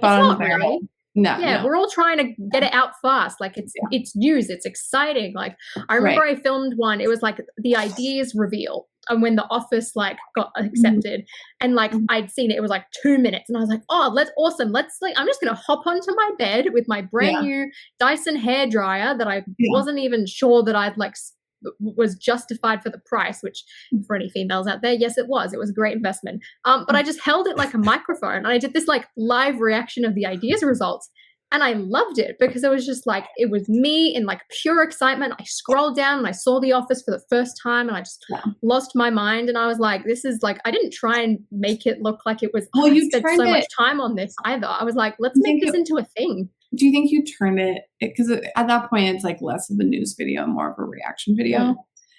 Speaker 2: bottom barrel. No.
Speaker 4: We're all trying to get it out fast. Like it's news, it's exciting. Like I remember I filmed one, it was like the ideas reveal, and when The Office like got accepted, and like I'd seen it, it was like 2 minutes, and I was like, oh, that's awesome. Let's like, I'm just gonna hop onto my bed with my brand new Dyson hairdryer that I wasn't even sure that I'd like was justified for the price, which for any females out there, yes, it was a great investment. But I just held it like a microphone, and I did this like live reaction of the ideas results, and I loved it because it was just like, it was me in like pure excitement. I scrolled down and I saw The Office for the first time, and I just lost my mind, and I was like, this is like, I didn't try and make it look like it was, I spent so much time on this either. I was like, let's make this into a thing.
Speaker 2: Do you think you turned it, because at that point it's like less of a news video, more of a reaction video?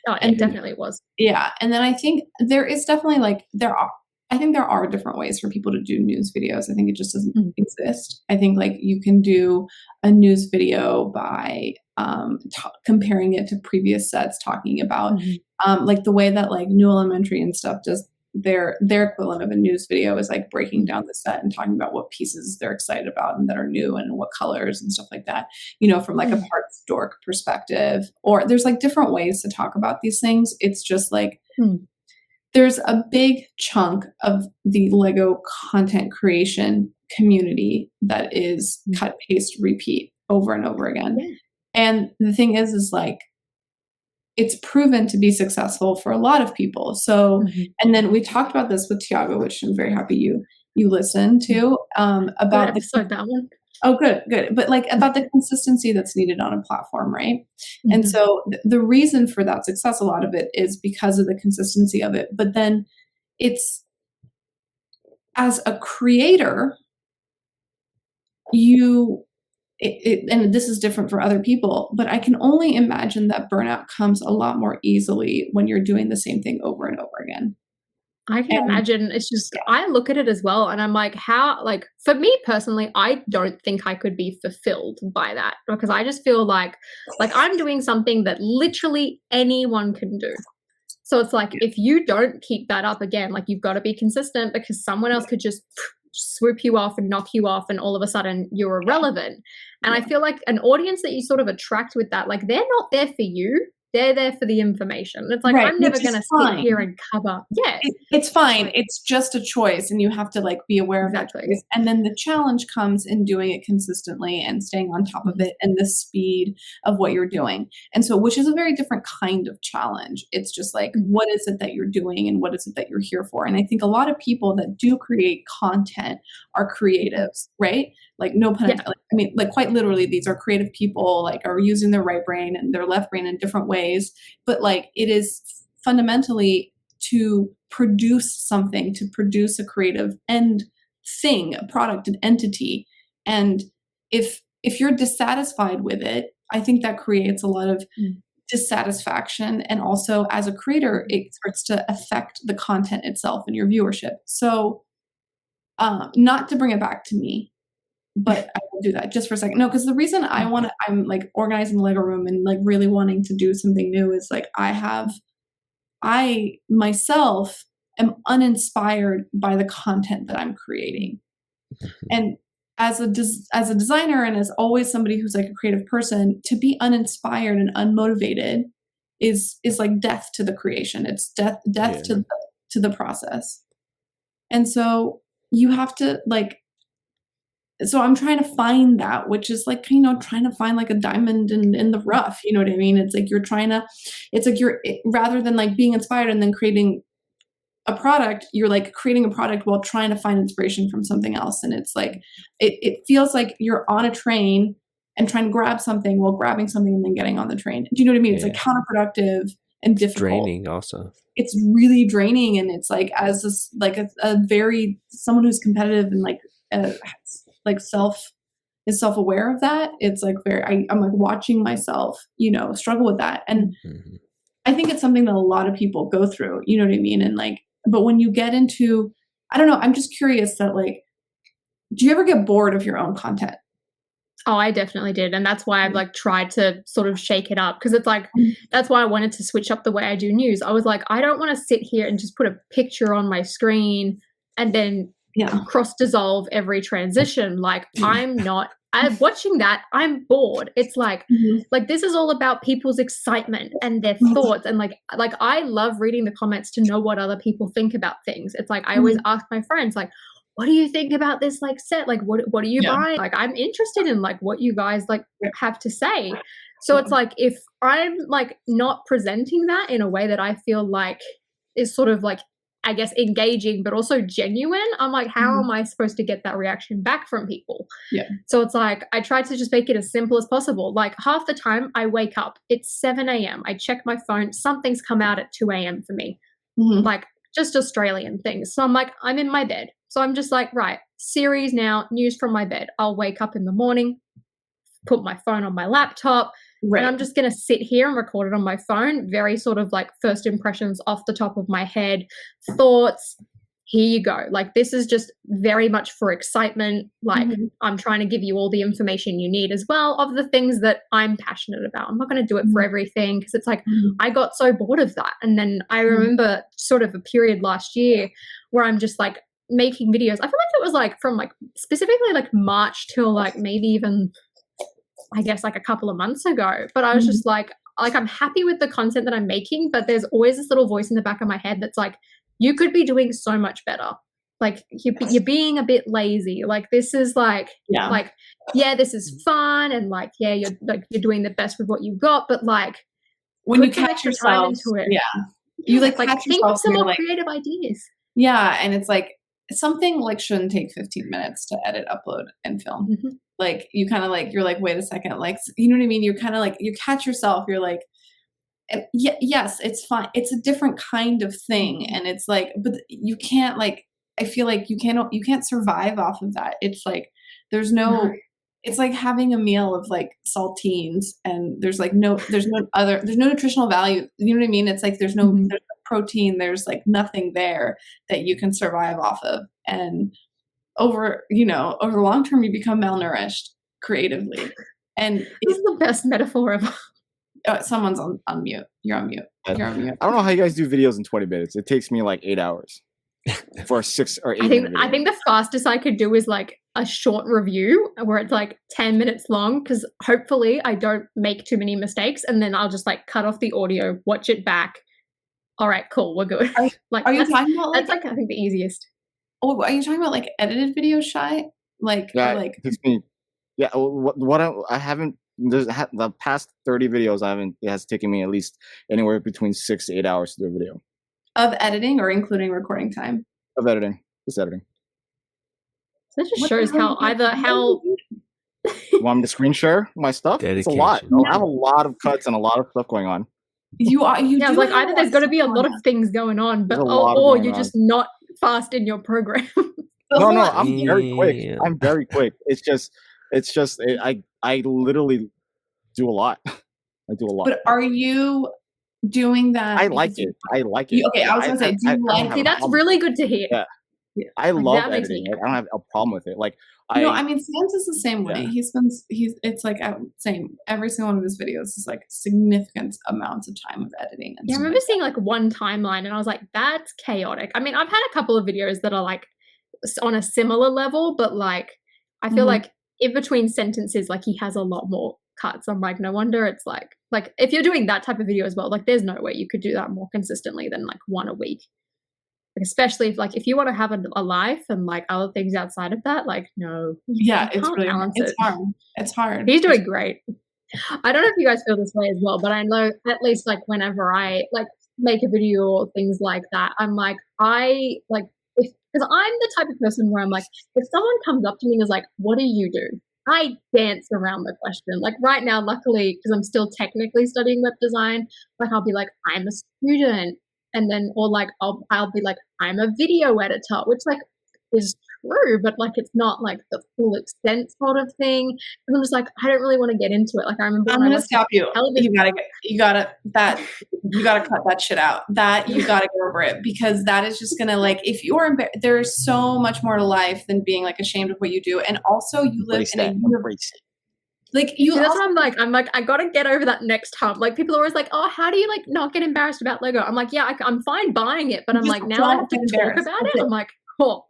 Speaker 4: Oh, it definitely was.
Speaker 2: Yeah. And then I think there is definitely like, there are different ways for people to do news videos. I think it just doesn't exist. I think like you can do a news video by comparing it to previous sets, talking about like the way that like New Elementary and stuff does their equivalent of a news video is like breaking down the set and talking about what pieces they're excited about and that are new and what colors and stuff like that, you know, from like a parts dork perspective. Or there's like different ways to talk about these things. It's just like there's a big chunk of the Lego content creation community that is cut, paste, repeat over and over again. And the thing is like, it's proven to be successful for a lot of people. So, and then we talked about this with Tiago, which I'm very happy you listened to, about
Speaker 4: episode, that one.
Speaker 2: Oh, good. But like about the consistency that's needed on a platform, right? And so the reason for that success, a lot of it is because of the consistency of it. But then it's, as a creator, and this is different for other people, but I can only imagine that burnout comes a lot more easily when you're doing the same thing over and over again.
Speaker 4: I can imagine. It's just, I look at it as well, and I'm like, how, like, for me personally, I don't think I could be fulfilled by that, because I just feel like I'm doing something that literally anyone can do. So it's like, if you don't keep that up, again, like, you've got to be consistent, because someone else could just swoop you off and knock you off, and all of a sudden you're irrelevant. And I feel like an audience that you sort of attract with that, like, they're not there for you, they're there for the information. It's like, I'm never going to sit here and cover.
Speaker 2: It's fine. It's just a choice, and you have to like be aware of that choice. And then the challenge comes in doing it consistently and staying on top of it, and the speed of what you're doing. And so, which is a very different kind of challenge. It's just like, what is it that you're doing, and what is it that you're here for? And I think a lot of people that do create content are creatives, right? Like, no pun intended. I mean, like, quite literally, these are creative people, like, are using their right brain and their left brain in different ways. But like, it is fundamentally to produce something, to produce a creative end thing, a product, an entity. And if you're dissatisfied with it, I think that creates a lot of dissatisfaction. And also, as a creator, it starts to affect the content itself and your viewership. So not to bring it back to me, but I will do that just for a second. No, because the reason I'm like organizing the Lego room and like really wanting to do something new is like, I myself am uninspired by the content that I'm creating. And as a designer, and as always somebody who's like a creative person, to be uninspired and unmotivated is like death to the creation. It's death to the process. And so you have to like, so I'm trying to find that, which is like, you know, trying to find like a diamond in the rough, you know what I mean? It's like rather than like being inspired and then creating a product, you're like creating a product while trying to find inspiration from something else. And it's like, it feels like you're on a train and trying to grab something while grabbing something and then getting on the train. Do you know what I mean? It's like counterproductive and difficult.
Speaker 1: Draining also.
Speaker 2: It's really draining. And it's like, as this, like someone who's competitive and like self-aware of that, it's like I'm like watching myself, you know, struggle with that. And I think it's something that a lot of people go through, you know what I mean? And like, but when you get into, I don't know, I'm just curious that like, do you ever get bored of your own content?
Speaker 4: Oh, I definitely did. And that's why I've like tried to sort of shake it up, because it's like, that's why I wanted to switch up the way I do news. I was like, I don't want to sit here and just put a picture on my screen and then cross dissolve every transition. Like I'm watching that, I'm bored. It's like, like this is all about people's excitement and their thoughts. And like I love reading the comments to know what other people think about things. It's like, I always ask my friends, like, what do you think about this like set? Like, what are you buying? Like, I'm interested in like what you guys like have to say. So it's like, if I'm like not presenting that in a way that I feel like is sort of like, I guess, engaging, but also genuine, I'm like, how am I supposed to get that reaction back from people? Yeah. So it's like, I try to just make it as simple as possible. Like half the time I wake up, it's 7 a.m. I check my phone, something's come out at 2 a.m. for me, like just Australian things. So I'm like, I'm in my bed. So I'm just like, right, series now, news from my bed. I'll wake up in the morning, put my phone on my laptop, and I'm just going to sit here and record it on my phone. Very sort of like first impressions off the top of my head, thoughts. Here you go. Like this is just very much for excitement. Like I'm trying to give you all the information you need as well of the things that I'm passionate about. I'm not going to do it for everything, because it's like I got so bored of that. And then I remember sort of a period last year where I'm just like making videos. I feel like it was like from like specifically like March till like maybe even I guess like a couple of months ago. But I was just like I'm happy with the content that I'm making, but there's always this little voice in the back of my head that's like, you could be doing so much better. Like you're being a bit lazy. Like this is like, this is fun. And like, you're doing the best with what you got. But like
Speaker 2: when you catch yourself into it, you like
Speaker 4: think of some more creative ideas.
Speaker 2: Yeah. And it's like, something like shouldn't take 15 minutes to edit, upload, and film. Like you kind of like, you're like, wait a second. Like, you know what I mean? You're kind of like, you catch yourself. You're like, yes, it's fine. It's a different kind of thing. And it's like, but you can't like, I feel like you can't survive off of that. It's like, there's no having a meal of like saltines and there's no nutritional value. You know what I mean? It's like, there's no protein. There's like nothing there that you can survive off of. And over the long term, you become malnourished creatively. And
Speaker 4: this is the best metaphor ever.
Speaker 2: Someone's on mute. You're on mute. You're on mute.
Speaker 3: I don't know how you guys do videos in 20 minutes. It takes me like 8 hours for a 6 or 8 minute video.
Speaker 4: I think the fastest I could do is like a short review where it's like 10 minutes long, because hopefully I don't make too many mistakes, and then I'll just like cut off the audio, watch it back. All right, cool, we're good.
Speaker 2: Are you talking about
Speaker 4: that's like I think the easiest.
Speaker 2: Oh, are you talking about like edited videos, Shy? Like,
Speaker 3: it takes me. Yeah, I haven't. There's the past 30 videos it has taken me at least anywhere between 6 to 8 hours to do a video.
Speaker 2: Of editing or including recording time?
Speaker 3: Of editing. Just editing.
Speaker 4: So that just shows how
Speaker 3: Want me to screen share my stuff?
Speaker 1: Dedication.
Speaker 3: It's a lot. I have a lot of cuts and a lot of stuff going on.
Speaker 4: Like either there's got to be a lot of things going on, but or you're just not fast in your program.
Speaker 3: No, I'm very quick. I'm very quick. It's just I literally do a lot. I do a lot.
Speaker 2: But are you doing that?
Speaker 3: I like it. I like it.
Speaker 2: Okay, I was gonna say, do you like it?
Speaker 4: See, that's really good to hear.
Speaker 3: Yeah. I love editing. I don't have a problem with it. Like
Speaker 2: I mean, Sans is the same way. It's like same. Every single one of his videos is like significant amounts of time of editing.
Speaker 4: I remember seeing like one timeline, and I was like, that's chaotic. I mean, I've had a couple of videos that are like on a similar level, but like I feel like in between sentences, like he has a lot more cuts. I'm like, no wonder it's like if you're doing that type of video as well, like there's no way you could do that more consistently than like one a week. especially if you want to have a life and like other things outside of that, like no,
Speaker 2: it's really hard. It's hard.
Speaker 4: He's doing great. I don't know if you guys feel this way as well, but I know at least like whenever I like make a video or things like that, I'm like, because I'm the type of person where I'm like, if someone comes up to me and is like, what do you do? I dance around the question. Like right now, luckily, because I'm still technically studying web design, like I'll be like, I'm a student. And then, or like, I'll be like, I'm a video editor, which like is true, but like, it's not like the full extent sort of thing. And I'm just like, I don't really want to get into it. Like I remember
Speaker 2: I'm going to stop you. You gotta cut that shit out. That you gotta get over it, because that is just gonna like, if you're embarrassed, there's so much more to life than being like ashamed of what you do. And also you live in a universe. Like you,
Speaker 4: that's what I'm like, I gotta get over that next hump. Like people are always like, oh, how do you like not get embarrassed about Lego? I'm like, yeah, I'm fine buying it, but I'm like, now I have to talk about it. I'm like, oh.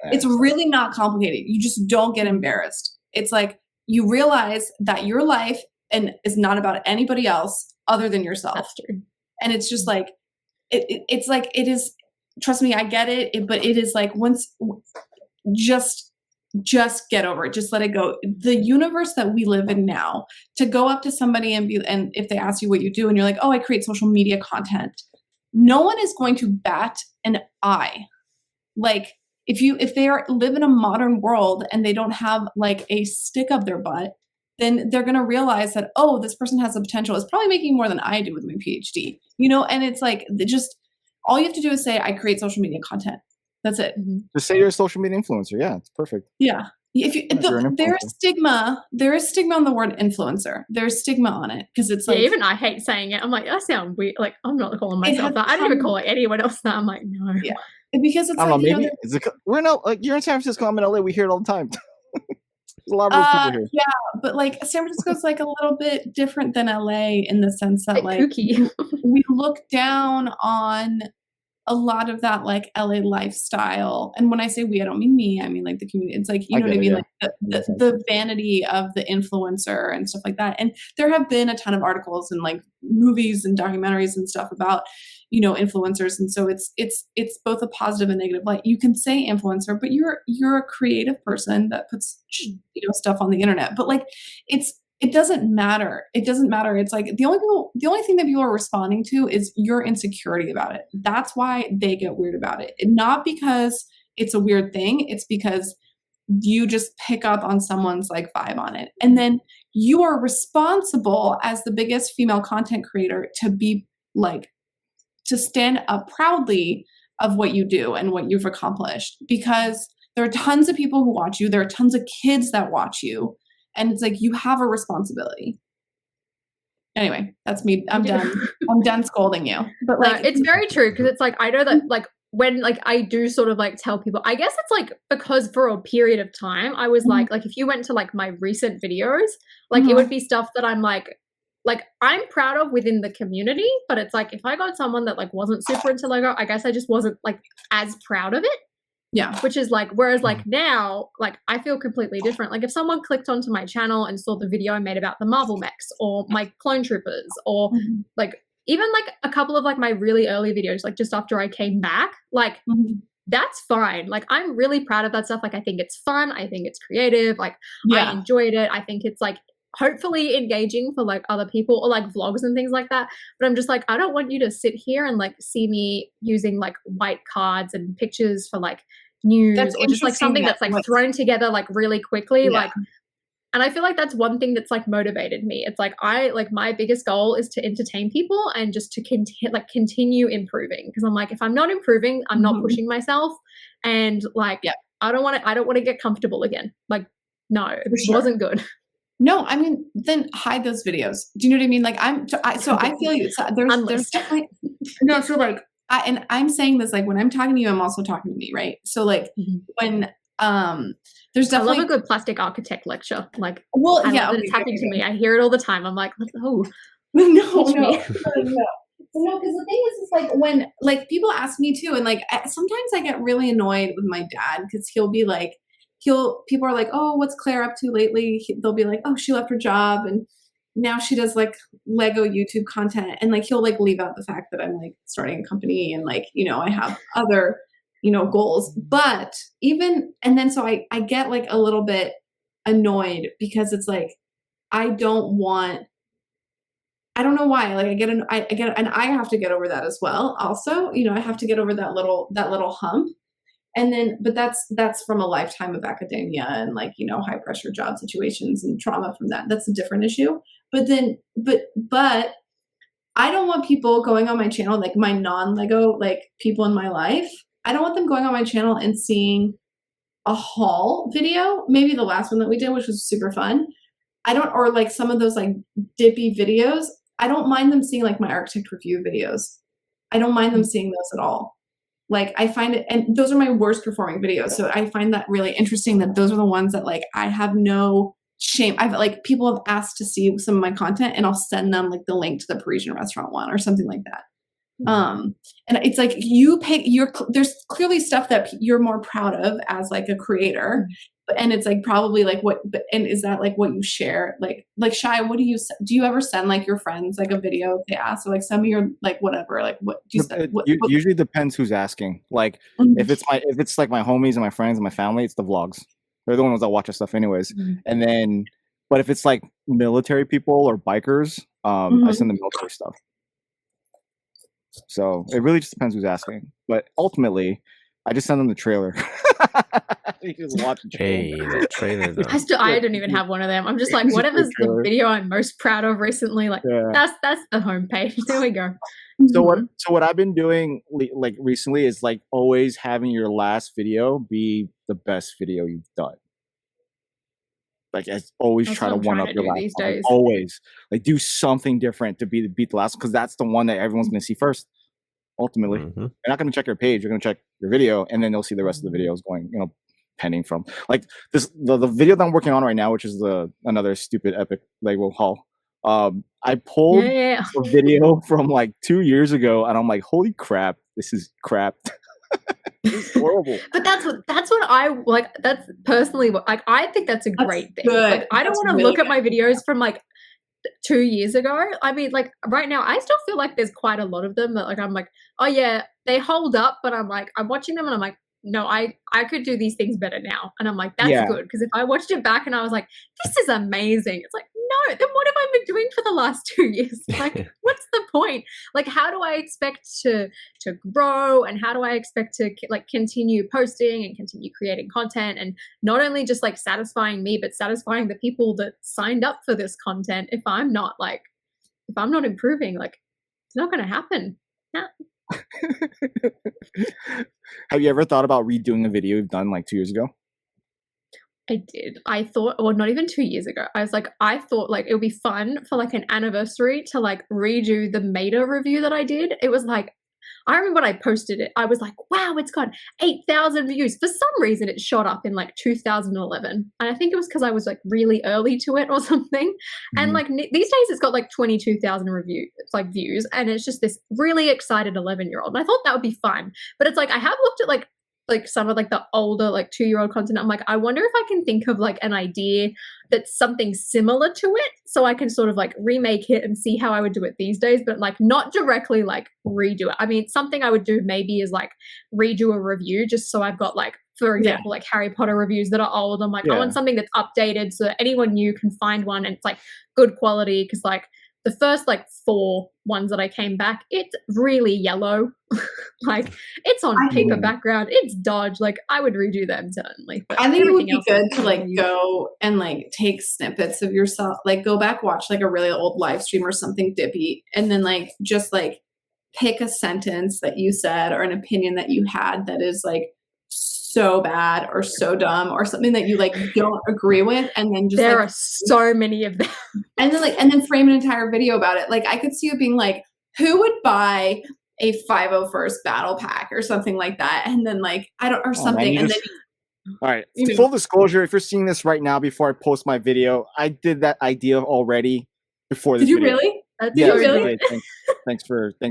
Speaker 2: It's really not complicated. You just don't get embarrassed. It's like you realize that your life is not about anybody else other than yourself.
Speaker 4: That's true.
Speaker 2: And it's just like, it's like, it is, trust me, I get it, but it is like just get over it. Just let it go. The universe that we live in now, to go up to somebody and if they ask you what you do and you're like, oh, I create social media content. No one is going to bat an eye. Like, if they live in a modern world and they don't have like a stick up their butt, then they're going to realize that, oh, this person has the potential. It's probably making more than I do with my PhD, and it's like, just all you have to do is say, I create social media content. That's it.
Speaker 3: Just say you're a social media influencer. Yeah, it's perfect.
Speaker 2: Yeah. There is stigma on the word influencer. There's stigma on it because it's like,
Speaker 4: even I hate saying it. I'm like, that sounds weird. Like I'm not calling myself that. I don't even call it anyone else that. I'm like, no.
Speaker 2: Yeah. Because it's
Speaker 3: I don't
Speaker 2: like,
Speaker 3: know, maybe you're in San Francisco, I'm in LA, we hear it all the time. There's a lot of people here.
Speaker 2: Yeah, but like San Francisco's like a little bit different than LA in the sense that like we look down on a lot of that like LA lifestyle. And when I say we, I don't mean me, I mean like the community. It's like, you know what I mean? Like the vanity of the influencer and stuff like that. And there have been a ton of articles and like movies and documentaries and stuff about, influencers. And so it's both a positive and negative light. You can say influencer, but you're a creative person that puts, stuff on the internet, but like it doesn't matter. It doesn't matter. It's like the only thing that people are responding to is your insecurity about it. That's why they get weird about it. Not because it's a weird thing. It's because you just pick up on someone's like vibe on it. And then you are responsible as the biggest female content creator to stand up proudly of what you do and what you've accomplished, because there are tons of people who watch you. There are tons of kids that watch you. And it's like, you have a responsibility. Anyway, that's me. I'm done. I'm done scolding you. But like,
Speaker 4: it's very true. Cause it's like, I know that like when like I do sort of like tell people, I guess it's like, because for a period of time, I was like if you went to like my recent videos, like it would be stuff that I'm like I'm proud of within the community, but it's like, if I got someone that like wasn't super into Lego, I guess I just wasn't like as proud of it.
Speaker 2: Yeah.
Speaker 4: Which is like, whereas like now, like I feel completely different. Like if someone clicked onto my channel and saw the video I made about the Marvel mechs or my clone troopers or like even like a couple of like my really early videos, like just after I came back, like that's fine. Like I'm really proud of that stuff. Like I think it's fun. I think it's creative. Like I enjoyed it. I think it's like hopefully engaging for like other people or like vlogs and things like that. But I'm just like, I don't want you to sit here and like see me using like white cards and pictures for like news or just like something that's like thrown together like really quickly. Like, and I feel like that's one thing that's like motivated me. It's like my biggest goal is to entertain people and just to continue improving, because I'm like, if I'm not improving, I'm not pushing myself, and like I don't want to get comfortable again. Like no, it wasn't good.
Speaker 2: No, I mean, then hide those videos. Do you know what I mean? Like I feel you. So there's definitely no. So like, I'm saying this like when I'm talking to you, I'm also talking to me, right? So like when there's definitely,
Speaker 4: I love a good plastic architect lecture. Like,
Speaker 2: well,
Speaker 4: it's happening to me. I hear it all the time. I'm like, oh,
Speaker 2: no. No, because the thing is like when like people ask me too, and like sometimes I get really annoyed with my dad because he'll be like. People are like, oh, what's Claire up to lately? They'll be like, oh, she left her job and now she does like Lego YouTube content. And like, he'll like leave out the fact that I'm like starting a company and like, I have other goals. But so I get like a little bit annoyed because it's like, I don't know why. Like I get, and I have to get over that as well. Also, I have to get over that little hump. And then, but that's from a lifetime of academia and like, high pressure job situations and trauma from that. That's a different issue. But I don't want people going on my channel, like my non-Lego, like people in my life. I don't want them going on my channel and seeing a haul video. Maybe the last one that we did, which was super fun. Or like some of those like dippy videos. I don't mind them seeing like my architect review videos. I don't mind them seeing those at all. Like I find it, and those are my worst performing videos. So I find that really interesting that those are the ones that like, I have no shame. I've like, people have asked to see some of my content and I'll send them like the link to the Parisian restaurant one or something like that. And it's like there's clearly stuff that you're more proud of as like a creator, and it's like probably like and is that like what you share? Like Shy, what do you ever send like your friends like a video if they ask, or like some of your like whatever, like what do you send?
Speaker 3: Usually depends who's asking. Like if it's like my homies and my friends and my family, it's the vlogs. They're the ones that watch our stuff anyways. And then, but if it's like military people or bikers, I send them military stuff. So it really just depends who's asking. But ultimately, I just send them the trailer. You can just watch the trailer.
Speaker 1: Hey, the trailer though.
Speaker 4: I don't even have one of them. I'm just like, whatever's the video I'm most proud of recently, like that's the homepage. There we go.
Speaker 3: So what I've been doing like recently is like always having your last video be the best video you've done. Like I always try to one up your last these days. Always like do something different to beat the last, because that's the one that everyone's going to see first. Ultimately, they're not going to check your page. You're going to check your video, and then they'll see the rest of the videos going, pending from like this. The video that I'm working on right now, which is another stupid epic Lego haul. I pulled a video from like 2 years ago, and I'm like, holy crap, this is crap. It's horrible.
Speaker 4: But that's what I like. That's personally what like I think that's a great thing. Like, I don't want to look at my videos from like 2 years ago. I mean, like right now, I still feel like there's quite a lot of them that like I'm like, oh yeah, they hold up. But I'm like, I'm watching them and I'm like, no, I could do these things better now. And I'm like, that's good, because if I watched it back and I was like, this is amazing, it's like, no, then what have I been doing for the last 2 years? Like, what's the point? Like, how do I expect to grow, and how do I expect to like continue posting and continue creating content, and not only just like satisfying me, but satisfying the people that signed up for this content if I'm not improving? Like, it's not going to happen. Yeah.
Speaker 3: Have you ever thought about redoing a video you've done like 2 years ago?
Speaker 4: I did. I thought, well, not even 2 years ago. I thought like it would be fun for like an anniversary to like redo the Meta review that I did. It was like, I remember when I posted it, I was like, wow, it's got 8,000 views. For some reason, it shot up in like 2011. And I think it was because I was like really early to it or something. And like these days, it's got like 22,000 views. And it's just this really excited 11-year-old. And I thought that would be fun. But it's like, I have looked at like some of like the older like 2-year-old content. I'm like, I wonder if I can think of like an idea that's something similar to it, so I can sort of like remake it and see how I would do it these days, but like not directly like redo it. I mean, something I would do maybe is like redo a review, just so I've got like, for example, like Harry Potter reviews that are old. I'm like, I want something that's updated so that anyone new can find one and it's like good quality, because like the first like 4 ones that I came back, it's really yellow. Like it's on paper background, it's Dodge. Like I would redo them certainly.
Speaker 2: I think it would be good to like go and like take snippets of yourself, like go back, watch like a really old live stream or something dippy, and then like just like pick a sentence that you said or an opinion that you had that is like so bad or so dumb or something that you like don't agree with, and then just
Speaker 4: there are so many of them,
Speaker 2: and then frame an entire video about it. Like I could see it being like, who would buy a 501st battle pack or something like that, and then like something. And then
Speaker 3: all right, full disclosure, if you're seeing this right now before I post my video, I did that idea already before this video.
Speaker 2: Did you really?
Speaker 3: Yeah, you really? Thanks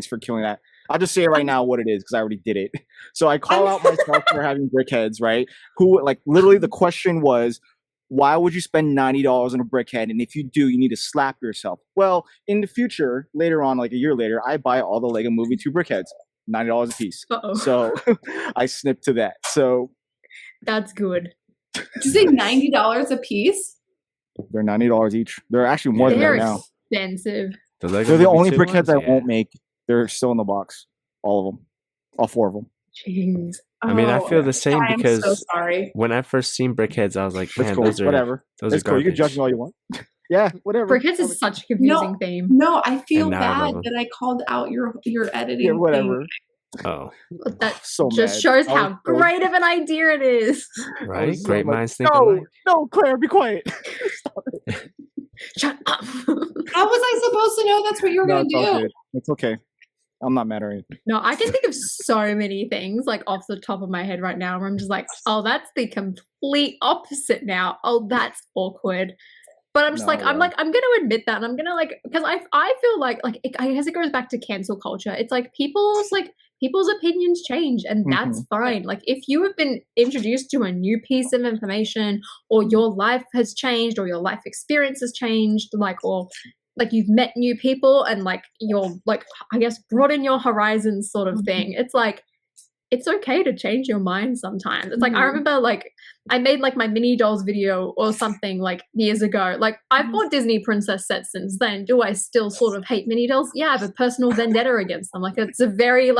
Speaker 3: for killing that. I'll just say right now what it is, because I already did it. So I call out myself for having brickheads, right? Who like literally the question was, why would you spend $90 on a brickhead? And if you do, you need to slap yourself. Well, in the future, later on, like a year later, I buy all the Lego Movie 2 brickheads. $90 a piece.
Speaker 4: Uh-oh.
Speaker 3: So I snipped to that. So
Speaker 4: that's good.
Speaker 2: Did you say $90 a piece?
Speaker 3: They're $90 each. They're actually more than that now.
Speaker 4: Expensive.
Speaker 3: They're the only briquettes I won't make. They're still in the box. All of them. All 4 of them.
Speaker 4: Jeez.
Speaker 1: I mean, I feel the same because
Speaker 2: so sorry.
Speaker 1: when I first seen Brickheads, I was like, man,
Speaker 3: cool.
Speaker 1: those are
Speaker 3: whatever.
Speaker 1: Those
Speaker 3: it's
Speaker 1: are
Speaker 3: cool. You
Speaker 1: garbage.
Speaker 3: can judge me all you want. Yeah, whatever.
Speaker 4: Brickheads is such a confusing theme.
Speaker 2: No, I feel
Speaker 1: And now I
Speaker 2: bad
Speaker 1: love
Speaker 2: that I called out your editing.
Speaker 3: Yeah, whatever.
Speaker 1: Oh,
Speaker 4: That
Speaker 3: So
Speaker 4: just
Speaker 3: mad.
Speaker 4: shows
Speaker 3: I was
Speaker 4: how
Speaker 3: so-
Speaker 4: great of an idea it is.
Speaker 1: right?
Speaker 3: so
Speaker 1: Great
Speaker 3: like,
Speaker 1: minds think
Speaker 3: No,
Speaker 1: alike.
Speaker 3: no, Claire, be quiet. Stop it.
Speaker 4: Shut up.
Speaker 2: How was I supposed to know that's what you were
Speaker 3: No,
Speaker 2: going
Speaker 3: it's
Speaker 2: to
Speaker 3: all
Speaker 2: do?
Speaker 3: good. It's okay. I'm not mad or anything.
Speaker 4: No, I can think of so many things like off the top of my head right now where I'm just like, oh, that's the complete opposite now. Oh, that's awkward. But I'm just
Speaker 3: No,
Speaker 4: I'm going to admit that, and I'm going to because I feel like I guess it goes back to cancel culture. It's like people's opinions change, and that's fine. Like if you have been introduced to a new piece of information, or your life has changed, or your life experience has changed, or you've met new people and you're I guess broaden your horizons sort of thing. It's like it's okay to change your mind sometimes. It's like I remember I made my mini dolls video or something years ago. I've bought Disney princess sets since then. Do I still sort of hate mini dolls? Yeah, I have a personal vendetta against them. It's a very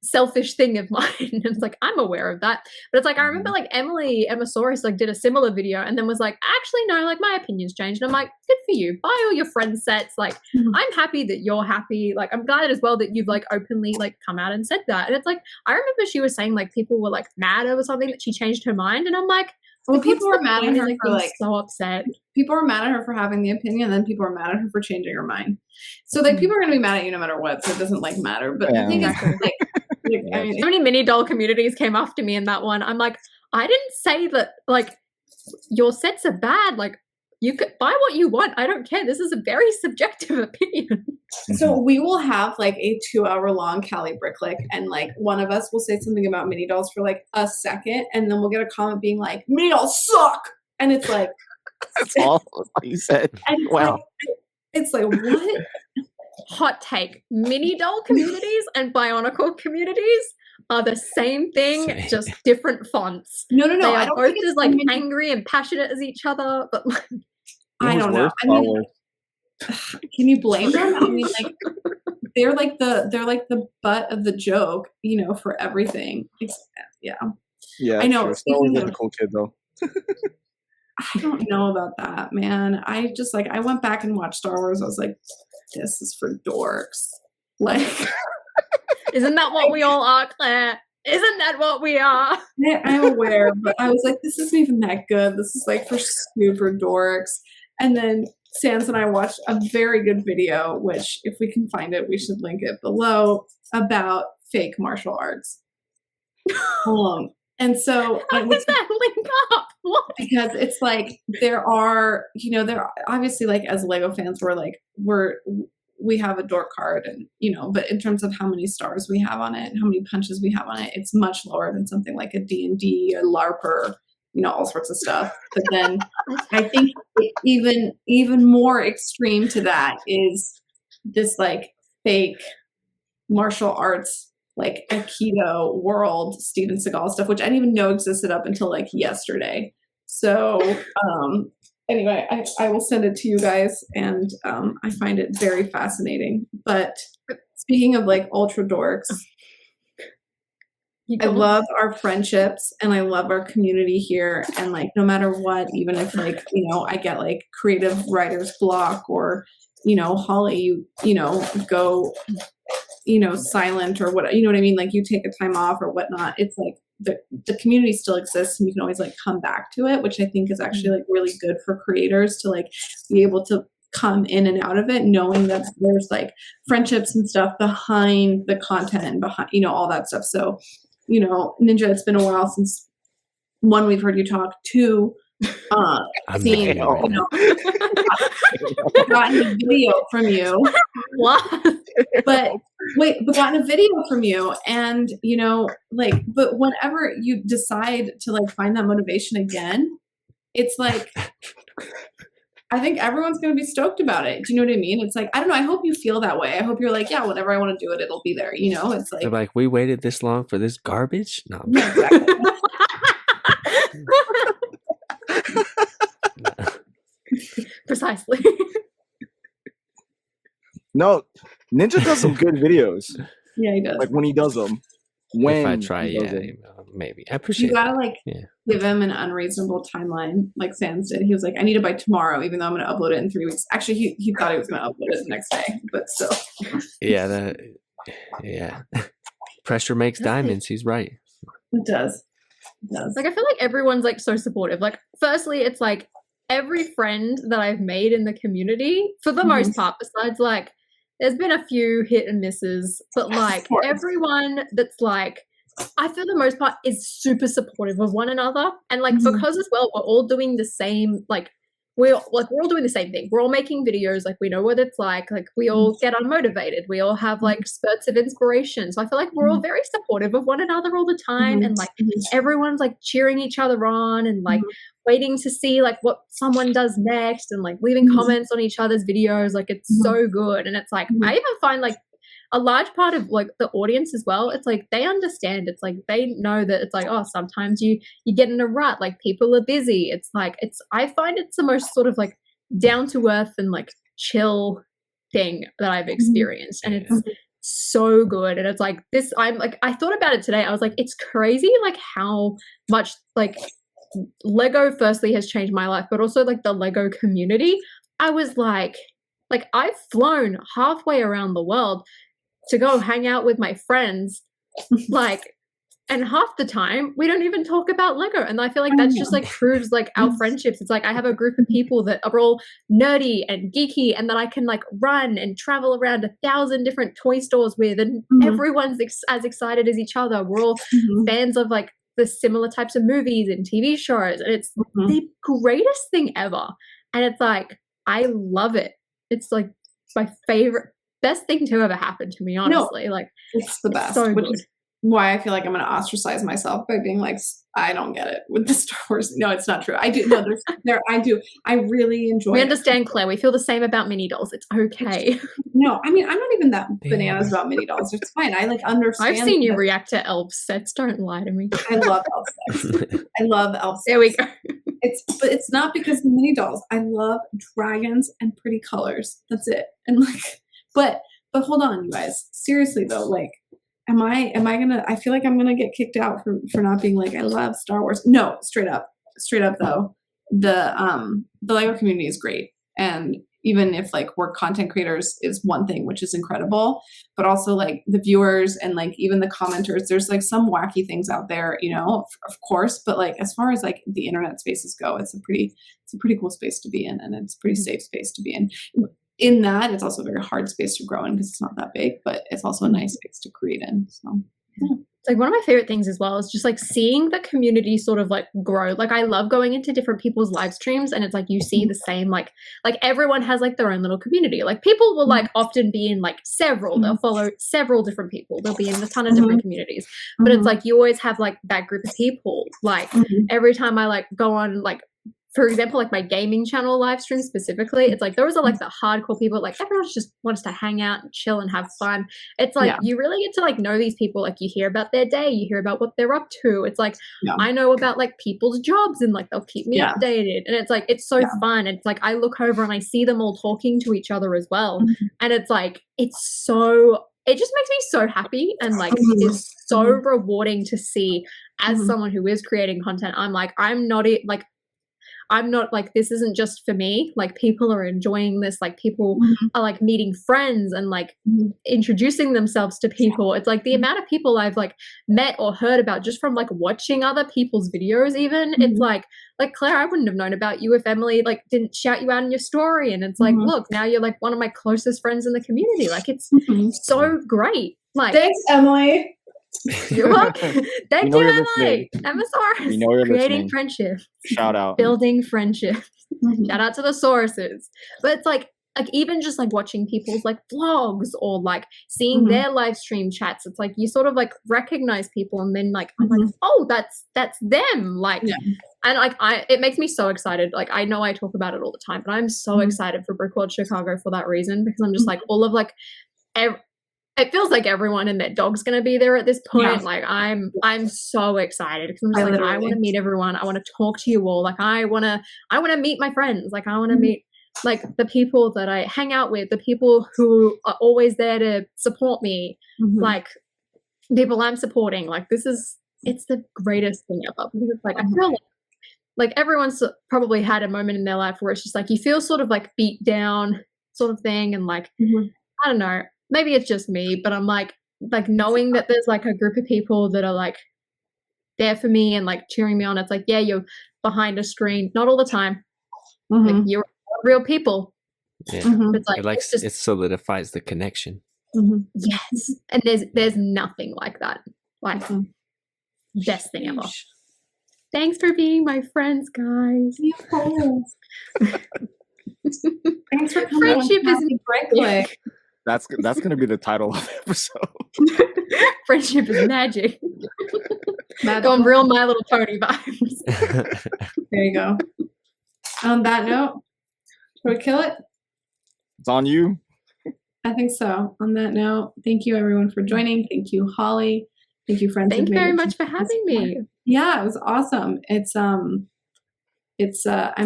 Speaker 4: selfish thing of mine. It's I'm aware of that. But it's I remember Emma Soros did a similar video and then was actually no, my opinion's changed. And I'm good for you. Buy all your friend sets. I'm happy that you're happy. I'm glad as well that you've openly come out and said that. And it's I remember she was saying people were mad over something that she changed her mind. And I'm
Speaker 2: well, people were mad at her for
Speaker 4: so upset.
Speaker 2: People were mad at her for having the opinion, then people were mad at her for changing her mind. So people are going to be mad at you no matter what. So it doesn't matter. But the thing is, I mean,
Speaker 4: so many mini doll communities came after me in that one. I'm I didn't say that your sets are bad. You could buy what you want. I don't care. This is a very subjective opinion.
Speaker 2: So we will have a 2-hour-long Cali Brick Clique, and one of us will say something about mini dolls for a second, and then we'll get a comment being mini dolls suck, and it's
Speaker 3: that's all you said.
Speaker 2: And
Speaker 3: wow.
Speaker 2: It's what?
Speaker 4: Hot take: mini doll communities and Bionicle communities are the same thing, just different fonts.
Speaker 2: No.
Speaker 4: They
Speaker 2: I
Speaker 4: are
Speaker 2: don't
Speaker 4: both
Speaker 2: think
Speaker 4: as
Speaker 2: it's
Speaker 4: angry and passionate as each other, but
Speaker 2: I don't know. I mean, can you blame them? I mean, they're the butt of the joke, for everything. Yeah.
Speaker 3: Yeah,
Speaker 2: I know.
Speaker 3: Sure. Star Wars is a cool kid though.
Speaker 2: I don't know about that, man. I just I went back and watched Star Wars. I was this is for dorks.
Speaker 4: Isn't that what we all are, Claire? Isn't that what we are?
Speaker 2: I'm aware, but I was this isn't even that good. This is for super dorks. And then Sans and I watched a very good video, which if we can find it, we should link it below, about fake martial arts. And so
Speaker 4: how does that link up? What?
Speaker 2: Because it's there are, there obviously as Lego fans, we have a dork card, and but in terms of how many stars we have on it and how many punches we have on it, it's much lower than something like a D&D, a LARPer, all sorts of stuff. But then I think even more extreme to that is this fake martial arts, Aikido world, Steven Seagal stuff, which I didn't even know existed up until yesterday. So anyway, I will send it to you guys, and I find it very fascinating. But speaking of ultra dorks, I love our friendships and I love our community here. And no matter what, even if I get creative writer's block, or Holly, you go silent or what, you know what I mean? You take a time off or whatnot. It's the community still exists, and you can always come back to it, which I think is actually really good for creators to be able to come in and out of it, knowing that there's friendships and stuff behind the content and behind, all that stuff. So, Ninja, it's been a while since, one, we've heard you talk, two, seen, gotten a video from you.
Speaker 4: What?
Speaker 2: But gotten a video from you, and but whenever you decide to find that motivation again, it's I think everyone's going to be stoked about it. Do you know what I mean? It's like, I don't know. I hope you feel that way. I hope you're like, yeah, whenever I want to do it, it'll be there. You know, it's like,
Speaker 1: They're like, we waited this long for this garbage? No.
Speaker 2: yeah, exactly.
Speaker 4: Precisely.
Speaker 3: No, Ninja does some good videos.
Speaker 2: Yeah, he does.
Speaker 3: Like when he does them. When
Speaker 1: if I try, yeah, maybe. I appreciate
Speaker 2: you gotta
Speaker 1: that.
Speaker 2: like give him an unreasonable timeline, like Sans did. He was like, I need it by tomorrow, even though I'm gonna upload it in 3 weeks. Actually, he thought he was gonna upload it the next day, but still.
Speaker 1: Yeah. Pressure makes diamonds. He's right.
Speaker 2: It does. It does.
Speaker 4: Like I feel like everyone's like so supportive. Like firstly, it's like every friend that I've made in the community, for the most part, besides like there's been a few hit and misses, but like everyone that's like, I for the most part is super supportive of one another. And like because as well, we're all doing the same, like we're all doing the same thing. We're all making videos, like we know what it's like we all get unmotivated. We all have like spurts of inspiration. So I feel like we're all very supportive of one another all the time. And like everyone's like cheering each other on and like waiting to see like what someone does next and like leaving comments on each other's videos. Like it's so good. And it's like, I even find like a large part of like the audience as well, it's like they understand. It's like they know that it's like, oh, sometimes you get in a rut, like people are busy. It's like I find it's the most sort of like down to earth and like chill thing that I've experienced. And it's so good. And it's like this, I'm like, I thought about it today. I was like, it's crazy like how much like Lego firstly has changed my life, but also like the Lego community. I was like I've flown halfway around the world to go hang out with my friends, like, and half the time we don't even talk about Lego. And I feel like that's just like proves like our friendships. It's like I have a group of people that are all nerdy and geeky and that I can like run and travel around 1,000 different toy stores with, and everyone's as excited as each other. We're all fans of like the similar types of movies and TV shows, and it's the greatest thing ever. And it's like I love it. It's like my favorite, best thing to ever happen to me, honestly. Like
Speaker 2: it's the best,
Speaker 4: so
Speaker 2: which
Speaker 4: good.
Speaker 2: is why I feel like I'm going to ostracize myself by being like, I don't get it with the Star Wars. No, it's not true. I do. No, I do. I really enjoy
Speaker 4: We understand, Claire. We feel the same about mini dolls. It's okay.
Speaker 2: No, I mean, I'm not even that bananas about mini dolls. It's fine. I like understand.
Speaker 4: I've seen you react to elf sets. Don't lie to me.
Speaker 2: I love elf sets. I love elf sets.
Speaker 4: There we go.
Speaker 2: But it's not because of mini dolls. I love dragons and pretty colors. That's it. And like, but hold on, you guys. Seriously though, like, am I gonna? I feel like I'm gonna get kicked out for not being like I love Star Wars. No, straight up though, the Lego community is great, and even if like we're content creators is one thing, which is incredible, but also like the viewers and like even the commenters, there's like some wacky things out there, you know, of course, but like as far as like the internet spaces go, it's a pretty cool space to be in, and it's a pretty safe space to be in. In that, it's also a very hard space to grow in because it's not that big, but it's also a nice space to create in. So, yeah.
Speaker 4: Like one of my favorite things as well is just like seeing the community sort of like grow. Like I love going into different people's live streams, and it's like you see the same like everyone has like their own little community. Like people will like often be in like several. They'll follow several different people. They'll be in a ton of different communities. But it's like you always have like that group of people. Like every time I like go on like, for example, like my gaming channel live stream specifically, it's like those are like the hardcore people. Like everyone just wants to hang out and chill and have fun. It's like you really get to like know these people. Like you hear about their day, you hear about what they're up to. It's like I know about like people's jobs, and like they'll keep me updated. And it's like it's so fun. It's like I look over and I see them all talking to each other as well. And it's like it just makes me so happy, and like it's so rewarding to see as someone who is creating content. I'm like I'm not like, this isn't just for me. Like people are enjoying this. Like people are like meeting friends and like introducing themselves to people. It's like the amount of people I've like met or heard about just from like watching other people's videos even. It's like Claire, I wouldn't have known about you if Emily like didn't shout you out in your story. And it's like, look, now you're like one of my closest friends in the community. Like it's so great. Like
Speaker 2: thanks, Emily.
Speaker 4: You're welcome. Thank you, Emily. MSR is creating friendship.
Speaker 3: Shout out.
Speaker 4: Building friendship. Shout out to the sources. But it's like like even just like watching people's like vlogs or like seeing their live stream chats, it's like you sort of like recognize people, and then like I'm like, oh, that's them, like and like it makes me so excited. Like I know I talk about it all the time, but I'm so excited for Brick World Chicago for that reason, because I'm just like all of like it feels like everyone and their dog's gonna be there at this point. Like I'm so excited, because I'm just like, I want to meet everyone. I want to talk to you all. Like I want to meet my friends. Like I want to meet like the people that I hang out with, the people who are always there to support me, like people I'm supporting. Like it's the greatest thing ever, because it's like I feel like everyone's probably had a moment in their life where it's just like you feel sort of like beat down sort of thing, and like I don't know, maybe it's just me, but I'm like knowing that there's like a group of people that are like there for me and like cheering me on. It's like, yeah, you're behind a screen, not all the time. Like, you're real people.
Speaker 1: Yeah.
Speaker 4: It's like
Speaker 1: it solidifies the connection.
Speaker 4: Yes, and there's nothing like that. Like best thing ever. Thanks for being my friends, guys.
Speaker 2: Thanks for coming.
Speaker 4: Friendship is
Speaker 2: Brick Clique.
Speaker 3: That's gonna be the title of the episode.
Speaker 4: Friendship is magic. Going real My Little Pony vibes.
Speaker 2: There you go. On that note, should we kill it?
Speaker 3: It's on you.
Speaker 2: I think so. On that note, thank you everyone for joining. Thank you, Holly. Thank you, friends.
Speaker 4: Thank you very much for having me.
Speaker 2: Yeah, it was awesome. I'm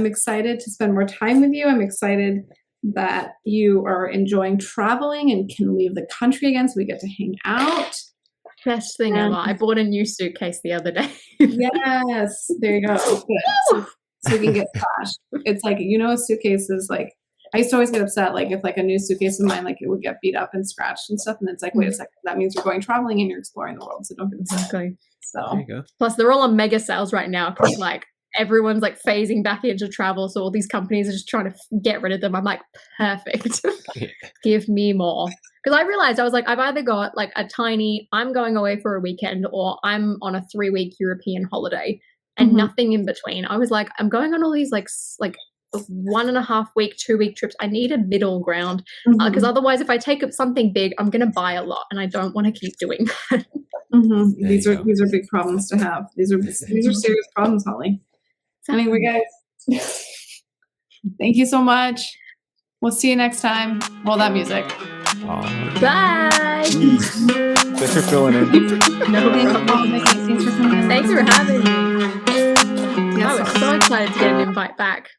Speaker 2: excited to spend more time with you. I'm excited that you are enjoying traveling and can leave the country again, so we get to hang out.
Speaker 4: Best thing ever. I bought a new suitcase the other day.
Speaker 2: Yes, there you go. Good. So we can get trashed. It's like, a suitcase is like, I used to always get upset, like if like a new suitcase of mine, like it would get beat up and scratched and stuff. And it's like, wait a second, that means you're going traveling and you're exploring the world. So don't get upset.
Speaker 4: Exactly.
Speaker 2: So
Speaker 1: there you go.
Speaker 4: Plus they're all on mega sales right now, because like everyone's like phasing back into travel. So all these companies are just trying to get rid of them. I'm like, perfect. Give me more. Because I realized I was like, I've either got like I'm going away for a weekend, or I'm on a 3-week European holiday, and nothing in between. I was like, I'm going on all these like 1.5 week, 2-week trips. I need a middle ground, because otherwise if I take up something big, I'm going to buy a lot, and I don't want to keep doing that.
Speaker 2: These are big problems to have. These are serious problems, Holly. Anyway, guys, thank you so much. We'll see you next time. Roll that music.
Speaker 4: Bye.
Speaker 3: Thanks for filling in.
Speaker 2: Thanks for coming.
Speaker 4: Thanks for having me. I was so excited to get an invite back.